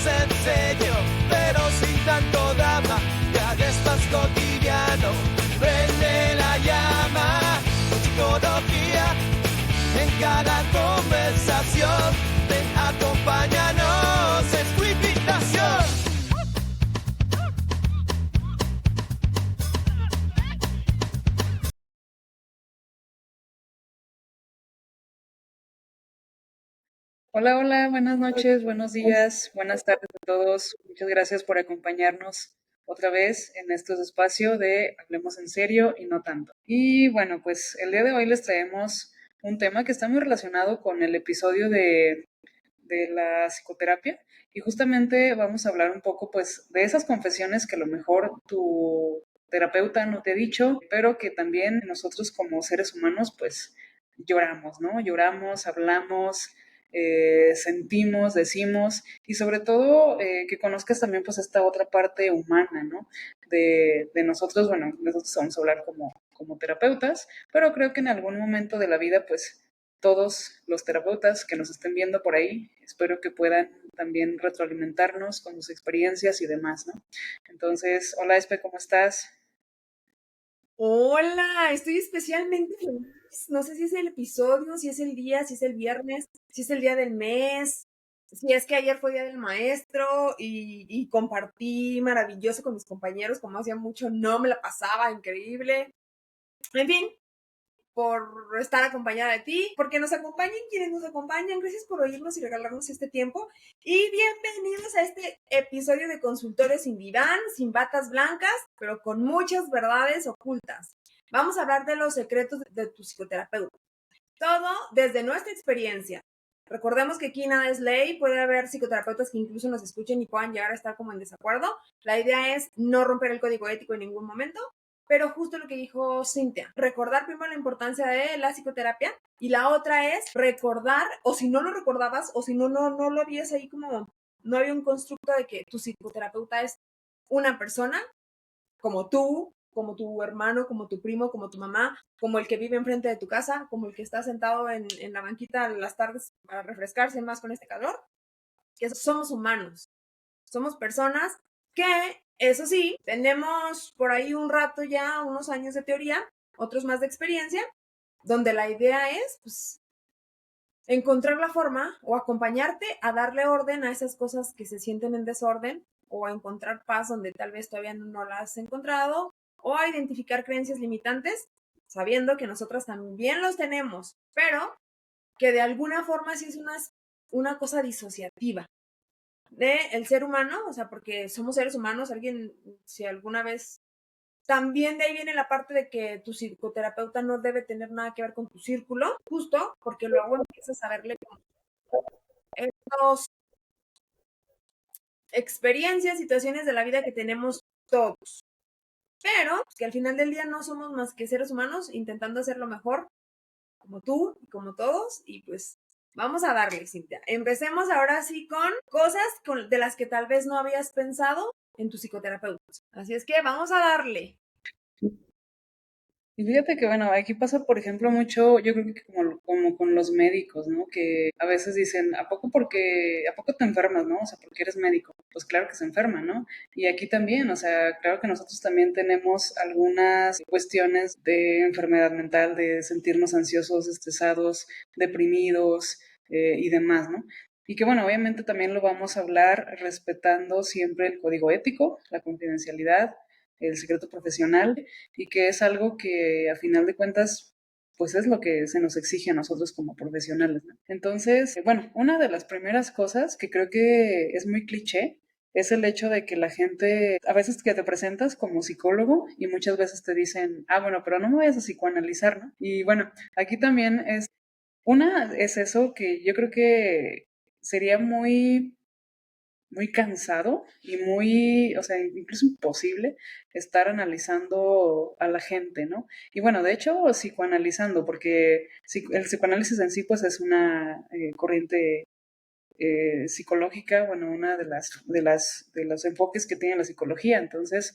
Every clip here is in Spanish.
enseño, pero sin tanto drama, que hagas más cotidiano. Prende la llama con psicología en cada conversación. Ven, acompáñanos, es tu invitación. Hola, hola, buenas noches, buenos días, buenas tardes a todos. Muchas gracias por acompañarnos otra vez en este espacio de Hablemos en serio y no tanto. Y bueno, pues el día de hoy les traemos un tema que está muy relacionado con el episodio de la psicoterapia y justamente vamos a hablar un poco pues de esas confesiones que a lo mejor tu terapeuta no te ha dicho, pero que también nosotros como seres humanos pues lloramos, ¿no? Lloramos, hablamos, sentimos, decimos y sobre todo que conozcas también pues esta otra parte humana, ¿no? De nosotros, bueno, nosotros vamos a hablar como terapeutas, pero creo que en algún momento de la vida pues todos los terapeutas que nos estén viendo por ahí, espero que puedan también retroalimentarnos con sus experiencias y demás, ¿no? Entonces, hola Espe, ¿cómo estás? Hola, estoy especialmente feliz. No sé si es el episodio, si es el día, si es el viernes, si es el día del mes, si es que ayer fue día del maestro y compartí maravilloso con mis compañeros, como hacía mucho, no me la pasaba, increíble. En fin, por estar acompañada de ti, porque nos acompañen quienes nos acompañan. Gracias por oírnos y regalarnos este tiempo. Y bienvenidos a este episodio de Consultorio sin diván, sin batas blancas, pero con muchas verdades ocultas. Vamos a hablar de los secretos de tu psicoterapeuta. Todo desde nuestra experiencia. Recordemos que aquí nada es ley, puede haber psicoterapeutas que incluso nos escuchen y puedan llegar a estar como en desacuerdo. La idea es no romper el código ético en ningún momento, pero justo lo que dijo Cintia, recordar primero la importancia de la psicoterapia y la otra es recordar, o si no lo recordabas, o si no lo habías ahí como, no había un constructo de que tu psicoterapeuta es una persona como tú, como tu hermano, como tu primo, como tu mamá, como el que vive enfrente de tu casa, como el que está sentado en la banquita en las tardes para refrescarse más con este calor, que somos humanos, somos personas que, eso sí, tenemos por ahí un rato ya, unos años de teoría, otros más de experiencia, donde la idea es, pues, encontrar la forma o acompañarte a darle orden a esas cosas que se sienten en desorden o a encontrar paz donde tal vez todavía no la has encontrado o a identificar creencias limitantes sabiendo que nosotras también los tenemos, pero que de alguna forma sí es una cosa disociativa de el ser humano, o sea, porque somos seres humanos, alguien, si alguna vez también de ahí viene la parte de que tu psicoterapeuta no debe tener nada que ver con tu círculo, justo porque luego empiezas a verle como estas experiencias, situaciones de la vida que tenemos todos. Pero que al final del día no somos más que seres humanos intentando hacer lo mejor, como tú y como todos, y pues vamos a darle, Cintia. Empecemos ahora sí con cosas de las que tal vez no habías pensado en tu psicoterapeuta. Así es que vamos a darle. Y fíjate que, bueno, aquí pasa, por ejemplo, mucho, yo creo que como con los médicos, ¿no? Que a veces dicen, ¿a poco te enfermas, no? O sea, porque eres médico. Pues claro que se enferma, ¿no? Y aquí también, o sea, claro que nosotros también tenemos algunas cuestiones de enfermedad mental, de sentirnos ansiosos, estresados, deprimidos y demás, ¿no? Y que, bueno, obviamente también lo vamos a hablar respetando siempre el código ético, la confidencialidad, el secreto profesional y que es algo que a final de cuentas pues es lo que se nos exige a nosotros como profesionales, ¿no? Entonces, bueno, una de las primeras cosas que creo que es muy cliché es el hecho de que la gente, a veces que te presentas como psicólogo y muchas veces te dicen, ah, bueno, pero no me vayas a psicoanalizar, ¿no? Y bueno, aquí también es eso que yo creo que sería muy cansado y muy, o sea, incluso imposible estar analizando a la gente, ¿no? Y bueno, de hecho, psicoanalizando, porque el psicoanálisis en sí, pues es una corriente psicológica, bueno, una de los enfoques que tiene la psicología. Entonces,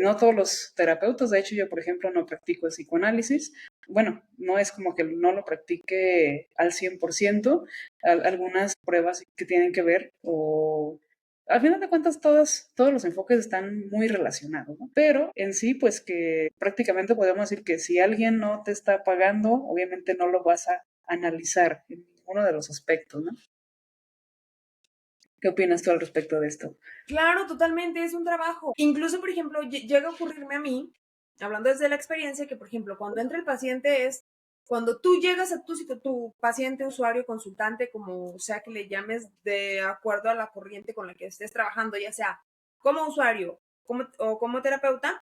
no todos los terapeutas, de hecho, yo, por ejemplo, no practico el psicoanálisis. Bueno, no es como que no lo practique al 100%, algunas pruebas que tienen que ver o al final de cuentas todos los enfoques están muy relacionados, ¿no? Pero en sí, pues que prácticamente podemos decir que si alguien no te está pagando, obviamente no lo vas a analizar en ninguno de los aspectos, ¿no? ¿Qué opinas tú al respecto de esto? Claro, totalmente, es un trabajo. Incluso, por ejemplo, llega a ocurrirme a mí, hablando desde la experiencia, que, por ejemplo, cuando entra el paciente es cuando tú llegas a tu paciente, usuario, consultante, como sea que le llames, de acuerdo a la corriente con la que estés trabajando, ya sea como usuario o como terapeuta,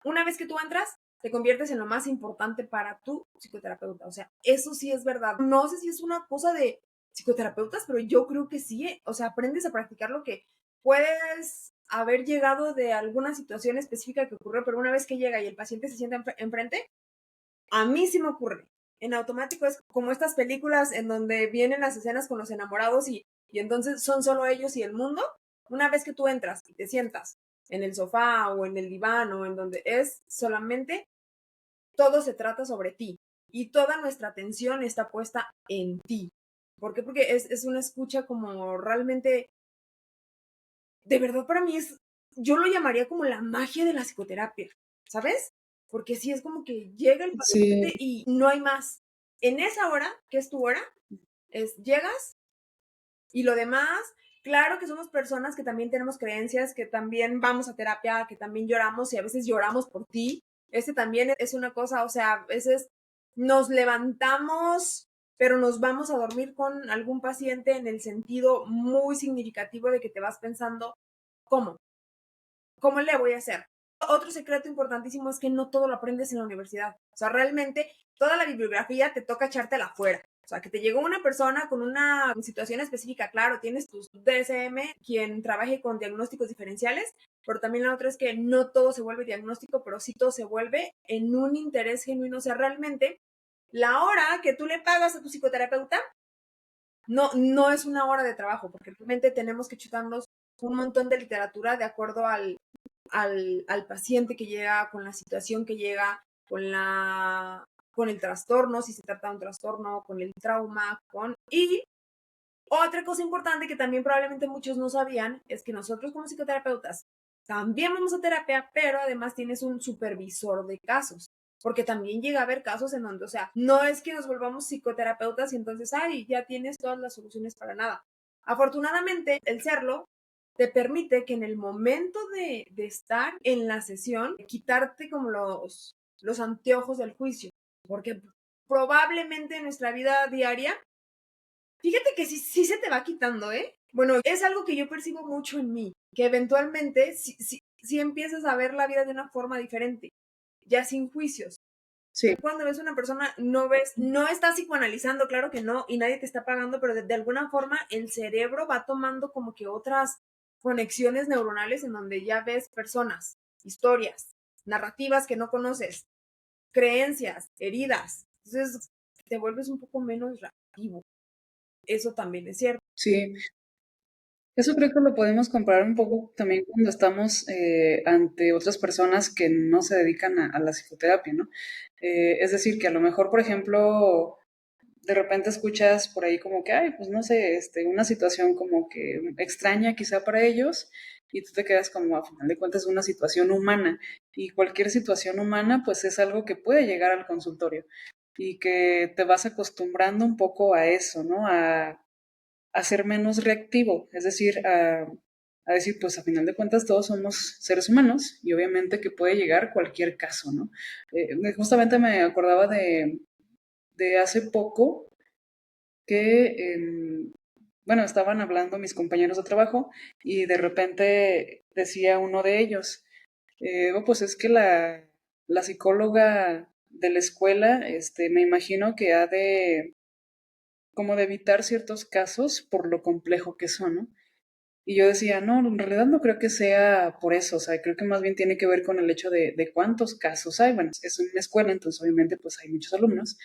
una vez que tú entras, te conviertes en lo más importante para tu psicoterapeuta. O sea, eso sí es verdad. No sé si es una cosa de psicoterapeutas, pero yo creo que sí. O sea, aprendes a practicar lo que puedes haber llegado de alguna situación específica que ocurrió, pero una vez que llega y el paciente se sienta enfrente, a mí sí me ocurre. En automático es como estas películas en donde vienen las escenas con los enamorados y entonces son solo ellos y el mundo. Una vez que tú entras y te sientas en el sofá o en el diván o en donde es solamente, todo se trata sobre ti y toda nuestra atención está puesta en ti. ¿Por qué? Porque es una escucha como realmente, de verdad para mí es, yo lo llamaría como la magia de la psicoterapia, ¿sabes? Porque sí es como que llega el paciente Sí, y no hay más. En esa hora, que es tu hora, llegas y lo demás, claro que somos personas que también tenemos creencias, que también vamos a terapia, que también lloramos y a veces lloramos por ti. También es una cosa, o sea, a veces nos levantamos, pero nos vamos a dormir con algún paciente en el sentido muy significativo de que te vas pensando, ¿cómo? ¿Cómo le voy a hacer? Otro secreto importantísimo es que no todo lo aprendes en la universidad. O sea, realmente toda la bibliografía te toca echártela afuera. O sea, que te llegó una persona con una situación específica, claro, tienes tus DSM, quien trabaje con diagnósticos diferenciales, pero también la otra es que no todo se vuelve diagnóstico, pero sí todo se vuelve en un interés genuino. O sea, realmente la hora que tú le pagas a tu psicoterapeuta no es una hora de trabajo, porque realmente tenemos que chutarnos un montón de literatura de acuerdo al paciente que llega, con la situación que llega, con el trastorno, si se trata de un trastorno, con el trauma, Y otra cosa importante que también probablemente muchos no sabían es que nosotros como psicoterapeutas también vamos a terapia, pero además tienes un supervisor de casos. Porque también llega a haber casos en donde, o sea, no es que nos volvamos psicoterapeutas y entonces, ay, ya tienes todas las soluciones para nada. Afortunadamente, el serlo te permite que en el momento de estar en la sesión, quitarte como los anteojos del juicio, porque probablemente en nuestra vida diaria, fíjate que sí se te va quitando, ¿eh? Bueno, es algo que yo percibo mucho en mí, que eventualmente sí empiezas a ver la vida de una forma diferente, ya sin juicios. sí, Cuando ves a una persona, no estás psicoanalizando, claro que no, y nadie te está pagando, pero de alguna forma el cerebro va tomando como que otras conexiones neuronales en donde ya ves personas, historias, narrativas que no conoces, creencias, heridas. Entonces te vuelves un poco menos reactivo. Eso también es cierto. sí. Eso creo que lo podemos comparar un poco también cuando estamos ante otras personas que no se dedican a la psicoterapia, ¿no? Es decir, que a lo mejor, por ejemplo, de repente escuchas por ahí como que, ay, pues no sé, una situación como que extraña quizá para ellos y tú te quedas como, a final de cuentas, una situación humana y cualquier situación humana pues es algo que puede llegar al consultorio y que te vas acostumbrando un poco a eso, ¿no? A ser menos reactivo, es decir, a decir, pues a final de cuentas todos somos seres humanos y obviamente que puede llegar cualquier caso, ¿no? Justamente me acordaba de hace poco que, bueno, estaban hablando mis compañeros de trabajo y de repente decía uno de ellos, "Oh, pues es que la psicóloga de la escuela, me imagino que ha de, como de evitar ciertos casos por lo complejo que son, ¿no? Y yo decía, no, en realidad no creo que sea por eso, o sea, creo que más bien tiene que ver con el hecho de cuántos casos hay. Bueno, es una escuela, entonces obviamente pues hay muchos alumnos.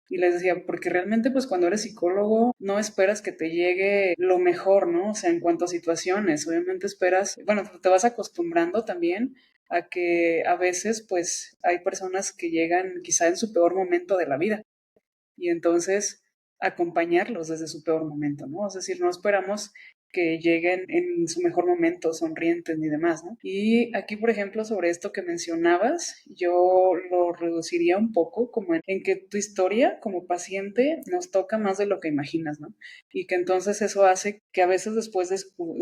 Y les decía, porque realmente pues cuando eres psicólogo no esperas que te llegue lo mejor, ¿no? O sea, en cuanto a situaciones, obviamente esperas, bueno, te vas acostumbrando también a que a veces pues hay personas que llegan quizá en su peor momento de la vida y entonces acompañarlos desde su peor momento, ¿no? Es decir, no esperamos que lleguen en su mejor momento, sonrientes ni demás, ¿no? Y aquí, por ejemplo, sobre esto que mencionabas, yo lo reduciría un poco como en que tu historia como paciente nos toca más de lo que imaginas, ¿no? Y que entonces eso hace que a veces después de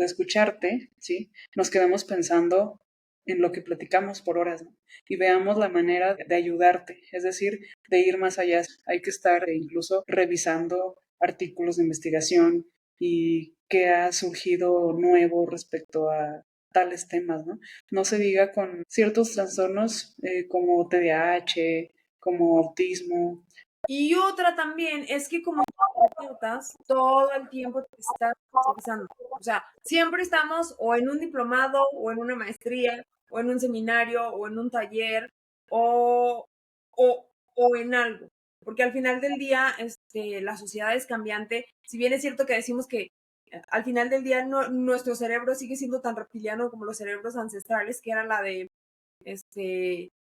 escucharte, ¿sí? Nos quedemos pensando en lo que platicamos por horas, ¿no? Y veamos la manera de ayudarte, es decir, de ir más allá. Hay que estar incluso revisando artículos de investigación y qué ha surgido nuevo respecto a tales temas, ¿no? No se diga con ciertos trastornos como TDAH, como autismo. Y otra también es que como terapeutas, todo el tiempo te estás especializando. O sea, siempre estamos o en un diplomado, o en una maestría, o en un seminario, o en un taller, o, o en algo. Porque al final del día, la sociedad es cambiante. Si bien es cierto que decimos que al final del día nuestro cerebro sigue siendo tan reptiliano como los cerebros ancestrales, que era la de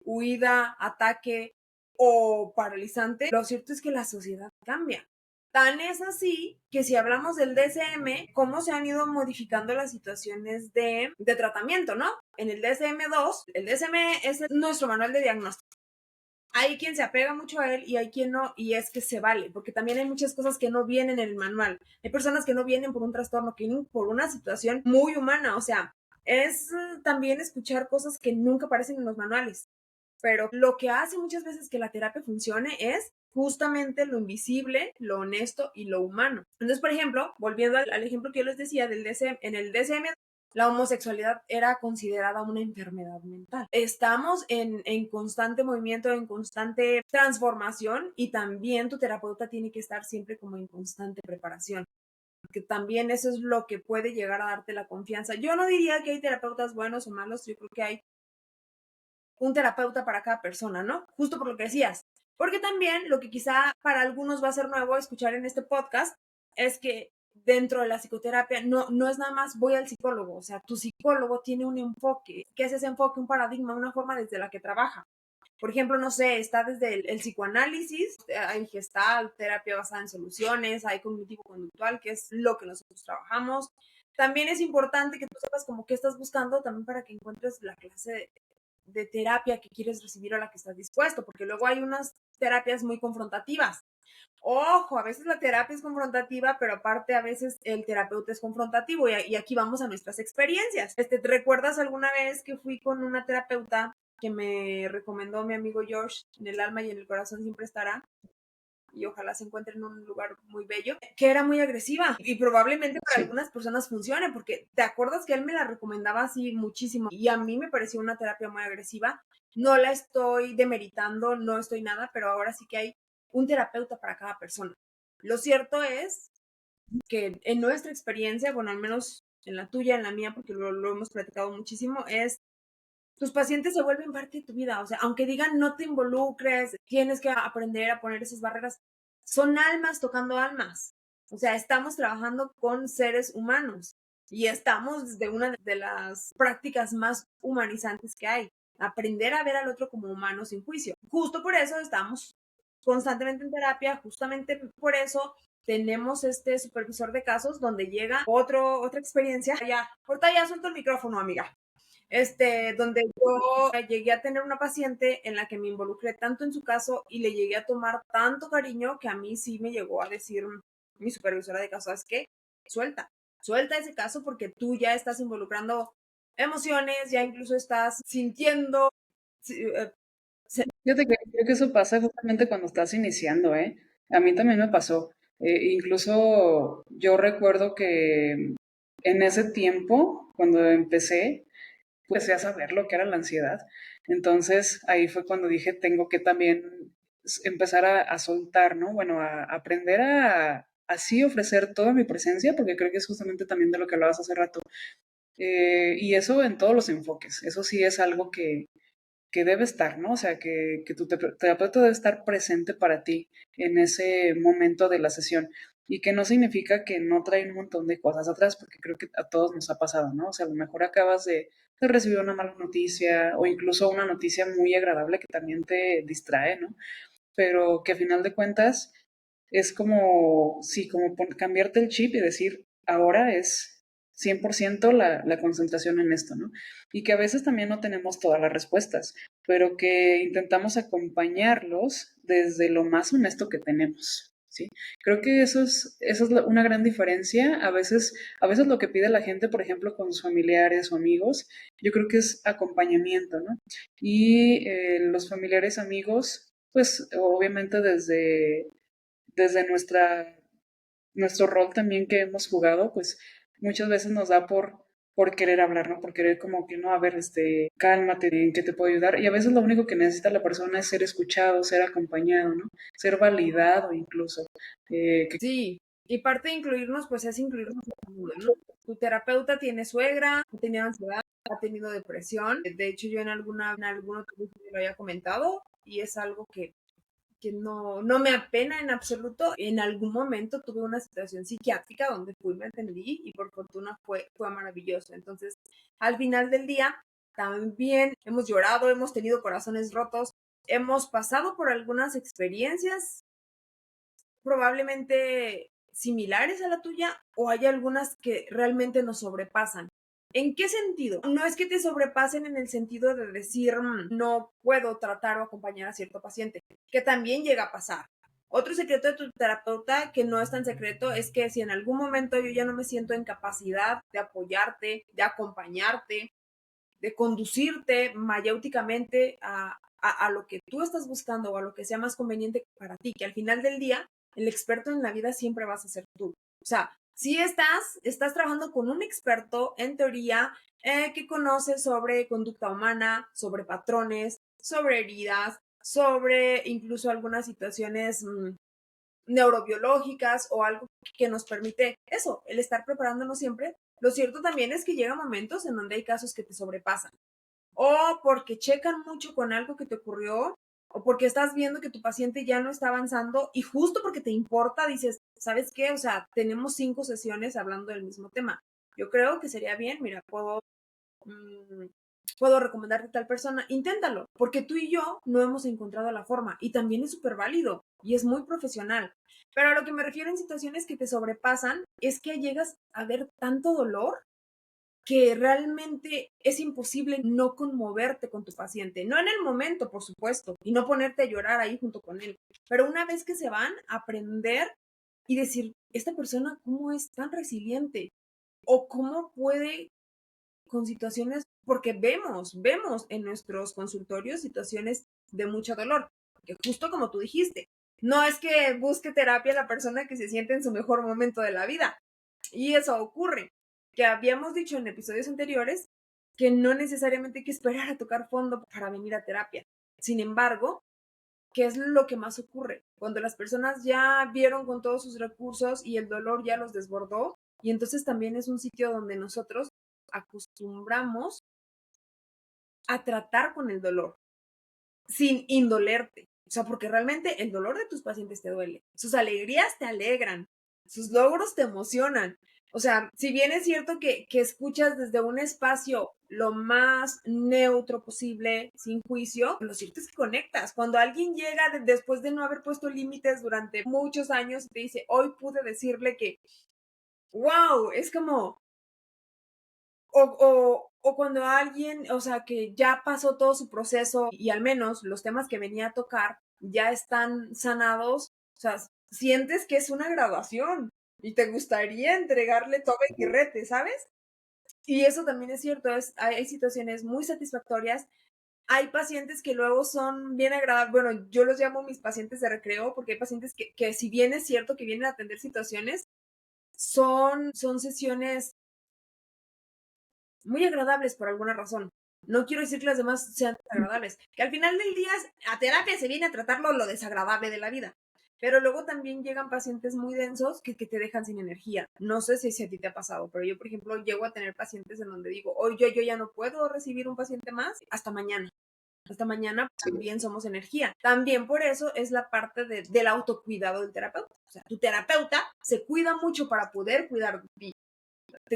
huida, ataque o paralizante, lo cierto es que la sociedad cambia. Tan es así que si hablamos del DSM, cómo se han ido modificando las situaciones de tratamiento, ¿no? En el DSM-2, el DSM es nuestro manual de diagnóstico. Hay quien se apega mucho a él y hay quien no, y es que se vale, porque también hay muchas cosas que no vienen en el manual. Hay personas que no vienen por un trastorno, que vienen por una situación muy humana, o sea, es también escuchar cosas que nunca aparecen en los manuales. Pero lo que hace muchas veces que la terapia funcione es justamente lo invisible, lo honesto y lo humano. Entonces, por ejemplo, volviendo al ejemplo que yo les decía del DSM, en el DSM la homosexualidad era considerada una enfermedad mental. Estamos en constante movimiento, en constante transformación, y también tu terapeuta tiene que estar siempre como en constante preparación, porque también eso es lo que puede llegar a darte la confianza. Yo no diría que hay terapeutas buenos o malos, yo creo que hay un terapeuta para cada persona, ¿no? Justo por lo que decías. Porque también lo que quizá para algunos va a ser nuevo escuchar en este podcast es que dentro de la psicoterapia no es nada más voy al psicólogo, o sea, tu psicólogo tiene un enfoque. ¿Qué es ese enfoque? Un paradigma, una forma desde la que trabaja. Por ejemplo, no sé, está desde el psicoanálisis, hay gestalt, terapia basada en soluciones, hay cognitivo-conductual, que es lo que nosotros trabajamos. También es importante que tú sepas como qué estás buscando también para que encuentres la clase de terapia que quieres recibir o a la que estás dispuesto, porque luego hay unas terapias muy confrontativas. Ojo, a veces la terapia es confrontativa, pero aparte a veces el terapeuta es confrontativo, y aquí vamos a nuestras experiencias. ¿Te recuerdas alguna vez que fui con una terapeuta que me recomendó mi amigo George? En el alma y en el corazón siempre estará, y ojalá se encuentre en un lugar muy bello, que era muy agresiva, y probablemente para Sí. algunas personas funcione, porque te acuerdas que él me la recomendaba así muchísimo, y a mí me pareció una terapia muy agresiva. No la estoy demeritando, no estoy nada, pero ahora sí que hay un terapeuta para cada persona. Lo cierto es que en nuestra experiencia, bueno, al menos en la tuya, en la mía, porque lo hemos platicado muchísimo, es tus pacientes se vuelven parte de tu vida. O sea, aunque digan no te involucres, tienes que aprender a poner esas barreras. Son almas tocando almas. O sea, estamos trabajando con seres humanos y estamos desde una de las prácticas más humanizantes que hay. Aprender a ver al otro como humano sin juicio. Justo por eso estamos constantemente en terapia, justamente por eso tenemos este supervisor de casos donde llega otra experiencia. Ya, ahorita ya suelto el micrófono, amiga. Donde yo llegué a tener una paciente en la que me involucré tanto en su caso y le llegué a tomar tanto cariño que a mí sí me llegó a decir mi supervisora de caso, ¿sabes qué? Suelta ese caso porque tú ya estás involucrando emociones, ya incluso estás sintiendo. Fíjate que creo que eso pasa justamente cuando estás iniciando, ¿eh? A mí también me pasó. Incluso yo recuerdo que en ese tiempo, cuando empecé, pues empecé a saber lo que era la ansiedad. Entonces ahí fue cuando dije, tengo que también empezar a soltar, ¿no? Bueno, a aprender a así ofrecer toda mi presencia, porque creo que es justamente también de lo que hablabas hace rato. Y eso en todos los enfoques. Eso sí es algo que debe estar, ¿no? O sea, que tu terapeuta debe estar presente para ti en ese momento de la sesión. Y que no significa que no trae un montón de cosas atrás, porque creo que a todos nos ha pasado, ¿no? O sea, a lo mejor acabas de recibir una mala noticia o incluso una noticia muy agradable que también te distrae, ¿no? Pero que a final de cuentas es como, sí, como cambiarte el chip y decir, ahora es 100% la concentración en esto, ¿no? Y que a veces también no tenemos todas las respuestas, pero que intentamos acompañarlos desde lo más honesto que tenemos, ¿sí? Creo que eso es una gran diferencia. A veces lo que pide la gente, por ejemplo, con sus familiares o amigos, yo creo que es acompañamiento, ¿no? Y los familiares, amigos, pues obviamente desde nuestro rol también que hemos jugado, pues muchas veces nos da por querer hablar, ¿no? Por querer como que, no, a ver, cálmate, ¿en qué te puedo ayudar? Y a veces lo único que necesita la persona es ser escuchado, ser acompañado, ¿no? Ser validado incluso. Sí, y parte de incluirnos, pues es incluirnos en el mundo, ¿no? Tu terapeuta tiene suegra, ha tenido ansiedad, ha tenido depresión. De hecho, yo en algún otro episodio lo había comentado y es algo que no me apena en absoluto. En algún momento tuve una situación psiquiátrica donde fui, me atendí y por fortuna fue maravilloso. Entonces, al final del día, también hemos llorado, hemos tenido corazones rotos, hemos pasado por algunas experiencias probablemente similares a la tuya o hay algunas que realmente nos sobrepasan. ¿En qué sentido? No es que te sobrepasen en el sentido de decir no puedo tratar o acompañar a cierto paciente, que también llega a pasar. Otro secreto de tu terapeuta que no es tan secreto es que si en algún momento yo ya no me siento en capacidad de apoyarte, de acompañarte, de conducirte mayéuticamente a lo que tú estás buscando o a lo que sea más conveniente para ti, que al final del día el experto en la vida siempre vas a ser tú. O sea, si estás trabajando con un experto en teoría que conoce sobre conducta humana, sobre patrones, sobre heridas, sobre incluso algunas situaciones neurobiológicas o algo que nos permite eso, el estar preparándonos siempre. Lo cierto también es que llega momentos en donde hay casos que te sobrepasan o porque checan mucho con algo que te ocurrió o porque estás viendo que tu paciente ya no está avanzando y justo porque te importa dices, ¿sabes qué? O sea, tenemos 5 sesiones hablando del mismo tema. Yo creo que sería bien, mira, puedo recomendarte a tal persona, inténtalo, porque tú y yo no hemos encontrado la forma y también es súper válido y es muy profesional. Pero a lo que me refiero en situaciones que te sobrepasan es que llegas a ver tanto dolor que realmente es imposible no conmoverte con tu paciente, no en el momento, por supuesto, y no ponerte a llorar ahí junto con él, pero una vez que se van, aprender y decir, esta persona, ¿cómo es tan resiliente? ¿O cómo puede con situaciones, porque vemos en nuestros consultorios situaciones de mucho dolor, que justo como tú dijiste, no es que busque terapia la persona que se siente en su mejor momento de la vida, y eso ocurre, que habíamos dicho en episodios anteriores que no necesariamente hay que esperar a tocar fondo para venir a terapia. Sin embargo, ¿qué es lo que más ocurre? Cuando las personas ya vieron con todos sus recursos y el dolor ya los desbordó, y entonces también es un sitio donde nosotros acostumbramos a tratar con el dolor sin indolerte. O sea, porque realmente el dolor de tus pacientes te duele. Sus alegrías te alegran. Sus logros te emocionan. O sea, si bien es cierto que escuchas desde un espacio lo más neutro posible, sin juicio, lo cierto es que conectas. Cuando alguien llega después de no haber puesto límites durante muchos años y te dice, hoy pude decirle que, wow, es como, o cuando alguien, o sea, que ya pasó todo su proceso y al menos los temas que venía a tocar ya están sanados, o sea, sientes que es una graduación y te gustaría entregarle todo el guirrete, ¿sabes? Y eso también es cierto, hay situaciones muy satisfactorias. Hay pacientes que luego son bien agradables, bueno, yo los llamo mis pacientes de recreo porque hay pacientes que si bien es cierto que vienen a atender situaciones, son sesiones muy agradables por alguna razón. No quiero decir que las demás sean desagradables, que al final del día a terapia se viene a tratarlo lo desagradable de la vida. Pero luego también llegan pacientes muy densos que te dejan sin energía. No sé si a ti te ha pasado, pero yo, por ejemplo, llego a tener pacientes en donde digo, hoy yo ya no puedo recibir un paciente más, hasta mañana. Hasta mañana también somos energía. También por eso es la parte del autocuidado del terapeuta. O sea, tu terapeuta se cuida mucho para poder cuidar de ti.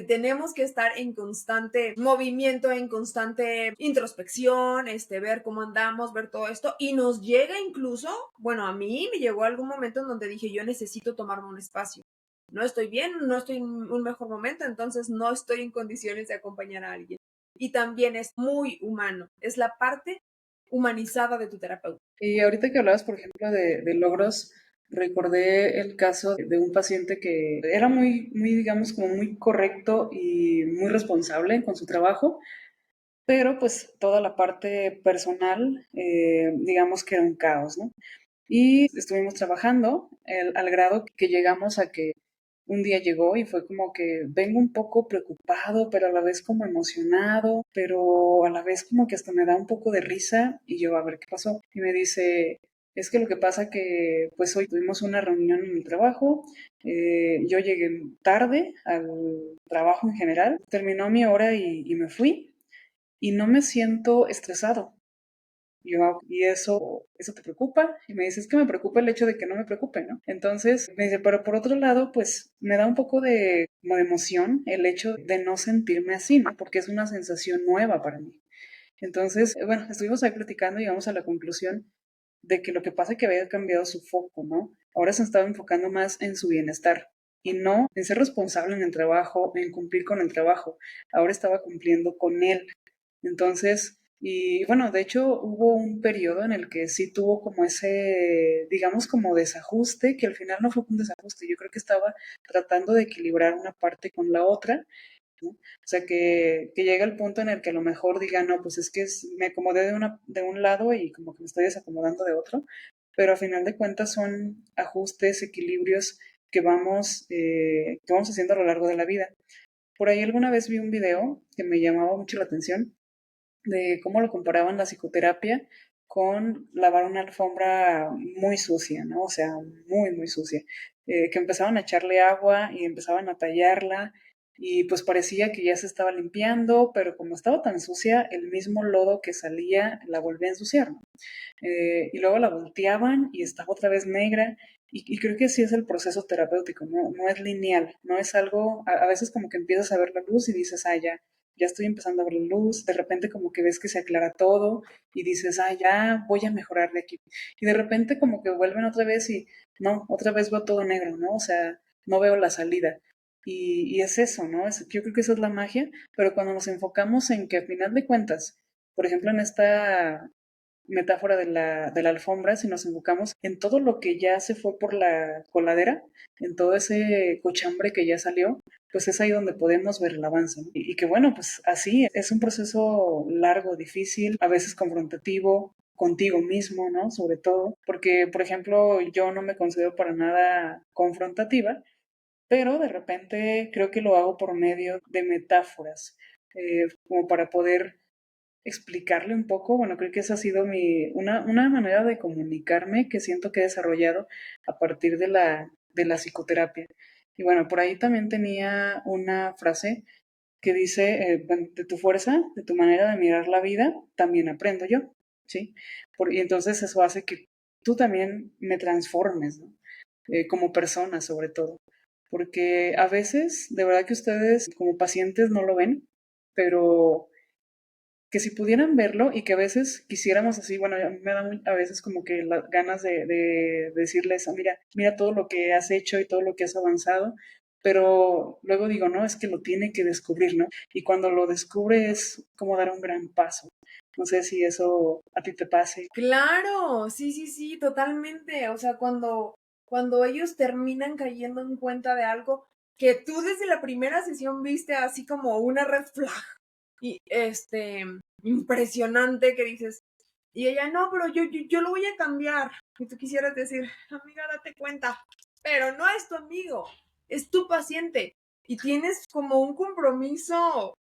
Tenemos que estar en constante movimiento, en constante introspección, ver cómo andamos, ver todo esto, y nos llega incluso, bueno, a mí me llegó algún momento en donde dije, yo necesito tomarme un espacio. no estoy bien, no estoy en un mejor momento, entonces no estoy en condiciones de acompañar a alguien. Y también es muy humano, es la parte humanizada de tu terapeuta. Y ahorita que hablabas, por ejemplo, de logros, recordé el caso de un paciente que era muy, digamos, como muy correcto y muy responsable con su trabajo, pero pues toda la parte personal, digamos que era un caos, ¿no? Y estuvimos trabajando al grado que llegamos a que un día llegó y fue como que vengo un poco preocupado, pero a la vez como emocionado, pero a la vez como que hasta me da un poco de risa y yo a ver qué pasó. Y me dice, es que lo que pasa que pues hoy tuvimos una reunión en el trabajo, yo llegué tarde al trabajo en general, terminó mi hora y me fui y no me siento estresado. Y eso te preocupa. Y me dice, es que me preocupa el hecho de que no me preocupe, ¿no? Entonces, me dice, pero por otro lado, pues me da un poco de, como de emoción el hecho de no sentirme así, ¿no? Porque es una sensación nueva para mí. Entonces, bueno, estuvimos ahí platicando y llegamos a la conclusión de que lo que pasa es que había cambiado su foco, ¿no? Ahora se estaba enfocando más en su bienestar y no en ser responsable en el trabajo, en cumplir con el trabajo. Ahora estaba cumpliendo con él. Entonces, y bueno, de hecho hubo un periodo en el que sí tuvo como ese, digamos, como desajuste, que al final no fue un desajuste, yo creo que estaba tratando de equilibrar una parte con la otra, ¿no? O sea, que llega el punto en el que a lo mejor diga, no, pues es que me acomodé de un lado y como que me estoy desacomodando de otro, pero a final de cuentas son ajustes, equilibrios que vamos haciendo a lo largo de la vida. Por ahí alguna vez vi un video que me llamaba mucho la atención de cómo lo comparaban la psicoterapia con lavar una alfombra muy sucia, ¿no? O sea, muy sucia. Que empezaban a echarle agua y empezaban a tallarla y pues parecía que ya se estaba limpiando, pero como estaba tan sucia, el mismo lodo que salía la volvía a ensuciar, ¿no? Y luego la volteaban y estaba otra vez negra. Y creo que sí es el proceso terapéutico, ¿no? No es lineal, no es algo, a veces como que empiezas a ver la luz y dices, ah, ya estoy empezando a ver la luz, de repente como que ves que se aclara todo y dices, ah, ya voy a mejorar de aquí. Y de repente como que vuelven otra vez y no, otra vez veo todo negro, ¿no? O sea, no veo la salida. Y es eso, ¿no? Yo creo que esa es la magia, pero cuando nos enfocamos en que al final de cuentas, por ejemplo, en esta metáfora de la alfombra, si nos enfocamos en todo lo que ya se fue por la coladera, en todo ese cochambre que ya salió, pues es ahí donde podemos ver el avance, ¿no? Y que bueno, pues así es un proceso largo, difícil, a veces confrontativo contigo mismo, ¿no? Sobre todo, porque, por ejemplo, yo no me considero para nada confrontativa, pero de repente creo que lo hago por medio de metáforas, como para poder explicarle un poco. Bueno, creo que esa ha sido una manera de comunicarme que siento que he desarrollado a partir de la psicoterapia. Y bueno, por ahí también tenía una frase que dice, bueno, de tu fuerza, de tu manera de mirar la vida, también aprendo yo, ¿sí? Y entonces eso hace que tú también me transformes, ¿no? Como persona sobre todo. Porque a veces, de verdad que ustedes como pacientes no lo ven, pero que si pudieran verlo y que a veces quisiéramos así, bueno, a mí me dan a veces como que las ganas de decirles, "Ah, mira todo lo que has hecho y todo lo que has avanzado, pero luego digo, no, es que lo tiene que descubrir, ¿no? Y cuando lo descubre es como dar un gran paso. No sé si eso a ti te pase. Claro, sí, totalmente. O sea, cuando ellos terminan cayendo en cuenta de algo que tú desde la primera sesión viste así como una red flag y impresionante que dices, y ella, no, pero yo lo voy a cambiar. Y tú quisieras decir, amiga, date cuenta, pero no es tu amigo, es tu paciente. Y tienes como un compromiso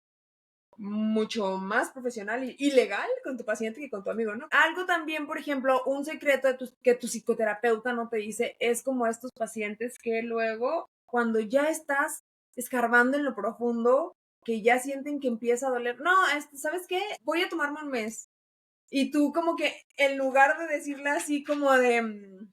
mucho más profesional y legal con tu paciente que con tu amigo, ¿no? Algo también, por ejemplo, un secreto que tu psicoterapeuta no te dice es como estos pacientes que luego, cuando ya estás escarbando en lo profundo, que ya sienten que empieza a doler, no, ¿sabes qué? Voy a tomarme un mes. Y tú como que en lugar de decirle así como de,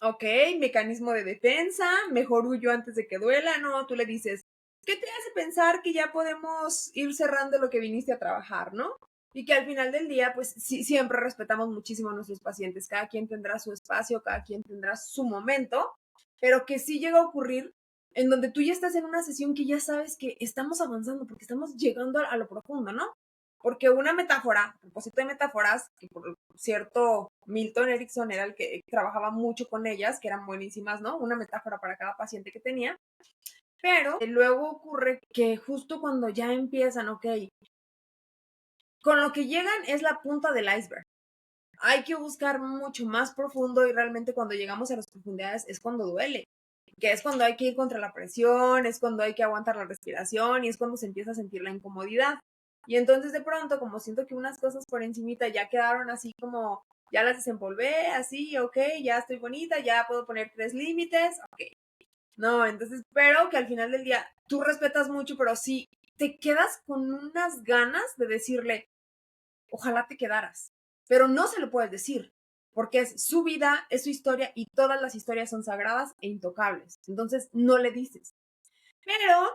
ok, mecanismo de defensa, mejor huyo antes de que duela, no, tú le dices, ¿qué te hace pensar que ya podemos ir cerrando lo que viniste a trabajar, no? Y que al final del día, pues sí, siempre respetamos muchísimo a nuestros pacientes, cada quien tendrá su espacio, cada quien tendrá su momento, pero que sí llega a ocurrir en donde tú ya estás en una sesión que ya sabes que estamos avanzando porque estamos llegando a lo profundo, ¿no? Porque una metáfora, a propósito de metáforas, que por cierto Milton Erickson era el que trabajaba mucho con ellas, que eran buenísimas, ¿no? Una metáfora para cada paciente que tenía. Pero luego ocurre que justo cuando ya empiezan, ok, con lo que llegan es la punta del iceberg. Hay que buscar mucho más profundo y realmente cuando llegamos a las profundidades es cuando duele, que es cuando hay que ir contra la presión, es cuando hay que aguantar la respiración y es cuando se empieza a sentir la incomodidad. Y entonces de pronto, como siento que unas cosas por encimita ya quedaron así como, ya las desempolvé, así, ok, ya estoy bonita, ya puedo poner 3 límites, ok. No, entonces, pero que al final del día tú respetas mucho, pero sí te quedas con unas ganas de decirle, ojalá te quedaras, pero no se lo puedes decir, porque es su vida, es su historia y todas las historias son sagradas e intocables. Entonces, no le dices. Pero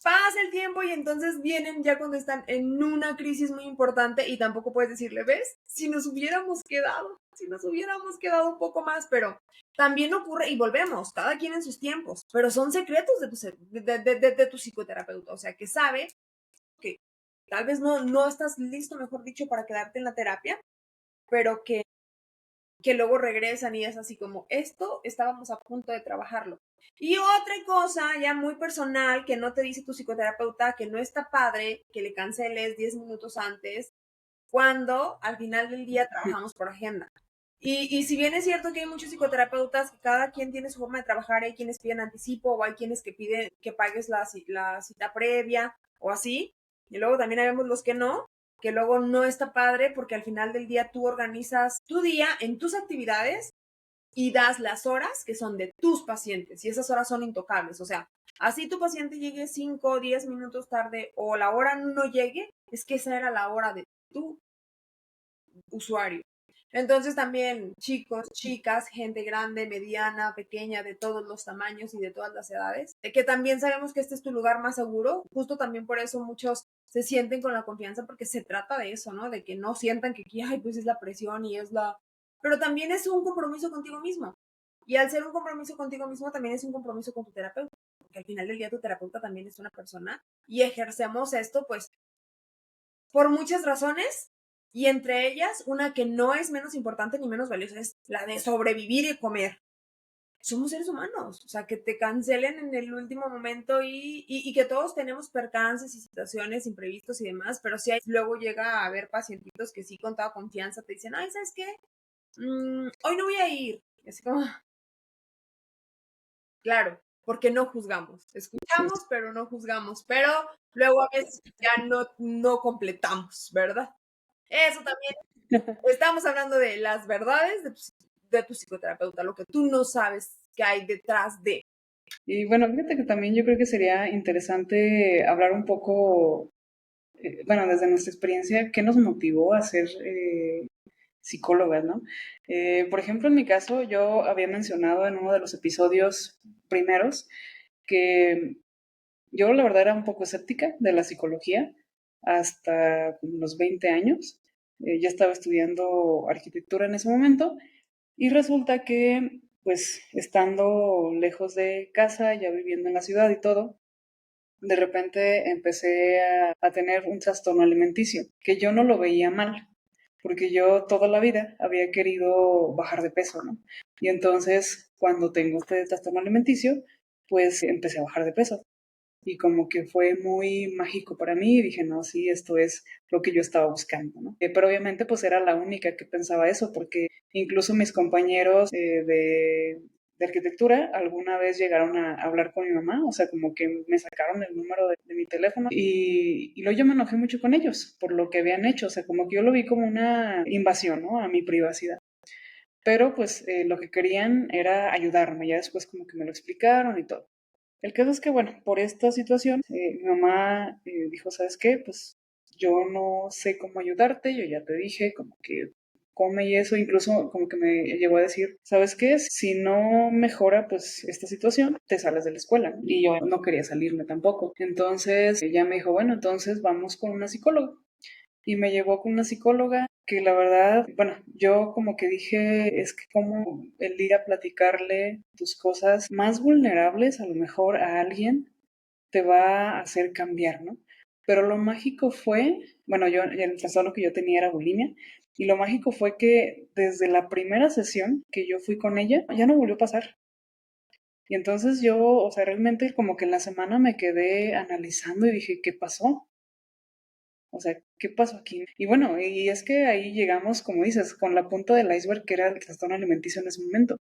pasa el tiempo y entonces vienen ya cuando están en una crisis muy importante y tampoco puedes decirle, ¿ves? Si nos hubiéramos quedado un poco más, pero también ocurre y volvemos, cada quien en sus tiempos, pero son secretos de tu psicoterapeuta, o sea, que sabe que tal vez no estás listo, mejor dicho, para quedarte en la terapia, pero que luego regresan y es así como, esto estábamos a punto de trabajarlo. Y otra cosa ya muy personal que no te dice tu psicoterapeuta, que no está padre que le canceles 10 minutos antes, cuando al final del día trabajamos por agenda. Y si bien es cierto que hay muchos psicoterapeutas que cada quien tiene su forma de trabajar, hay quienes piden anticipo o hay quienes que piden que pagues la cita previa o así, y luego también vemos los que luego no está padre porque al final del día tú organizas tu día en tus actividades y das las horas que son de tus pacientes y esas horas son intocables. O sea, así tu paciente llegue 5 o 10 minutos tarde o la hora no llegue, es que esa era la hora de tu usuario. Entonces también chicos, chicas, gente grande, mediana, pequeña, de todos los tamaños y de todas las edades, que también sabemos que este es tu lugar más seguro, justo también por eso muchos se sienten con la confianza porque se trata de eso, ¿no? De que no sientan que aquí, ay, pues es la presión y es la... Pero también es un compromiso contigo mismo. Y al ser un compromiso contigo mismo también es un compromiso con tu terapeuta, porque al final del día tu terapeuta también es una persona y ejercemos esto pues por muchas razones y entre ellas una que no es menos importante ni menos valiosa es la de sobrevivir y comer. Somos seres humanos, o sea, que te cancelen en el último momento y que todos tenemos percances y situaciones imprevistos y demás, pero si luego llega a haber pacientitos que sí con toda confianza te dicen, ay, ¿sabes qué? Hoy no voy a ir. Y así como, claro, porque no juzgamos. Escuchamos, pero no juzgamos. Pero luego a veces ya no completamos, ¿verdad? Eso también. Estamos hablando de las verdades de tu psicoterapeuta, lo que tú no sabes que hay detrás de. Y bueno, fíjate que también yo creo que sería interesante hablar un poco, bueno, desde nuestra experiencia, qué nos motivó a ser psicólogas, ¿no? Por ejemplo, en mi caso, yo había mencionado en uno de los episodios primeros que yo la verdad era un poco escéptica de la psicología hasta los 20 años. Ya estaba estudiando arquitectura en ese momento y resulta que, pues, estando lejos de casa, ya viviendo en la ciudad y todo, de repente empecé a tener un trastorno alimenticio, que yo no lo veía mal, porque yo toda la vida había querido bajar de peso, ¿no? Y entonces, cuando tengo este trastorno alimenticio, pues empecé a bajar de peso. Y como que fue muy mágico para mí y dije, no, sí, esto es lo que yo estaba buscando, ¿no? Pero obviamente pues era la única que pensaba eso, porque incluso mis compañeros de arquitectura alguna vez llegaron a hablar con mi mamá, o sea, como que me sacaron el número de mi teléfono y luego yo me enojé mucho con ellos por lo que habían hecho, o sea, como que yo lo vi como una invasión, ¿no? A mi privacidad. Pero pues lo que querían era ayudarme, ya después como que me lo explicaron y todo. El caso es que, bueno, por esta situación, mi mamá dijo, ¿sabes qué? Pues yo no sé cómo ayudarte, yo ya te dije, como que come y eso, incluso como que me llegó a decir, ¿sabes qué? Si no mejora pues esta situación, te sales de la escuela, ¿no? Y yo no quería salirme tampoco. Entonces ella me dijo, bueno, entonces vamos con una psicóloga. Y me llevó con una psicóloga que la verdad, bueno, yo como que dije, es que como el ir a platicarle tus cosas más vulnerables a lo mejor a alguien te va a hacer cambiar, ¿no? Pero lo mágico fue, bueno, yo el trastorno que yo tenía era bulimia, y lo mágico fue que desde la primera sesión que yo fui con ella, ya no volvió a pasar. Y entonces yo, o sea, realmente como que en la semana me quedé analizando y dije, ¿qué pasó? O sea, ¿qué pasó aquí? Y bueno, y es que ahí llegamos, como dices, con la punta del iceberg que era el trastorno alimenticio en ese momento.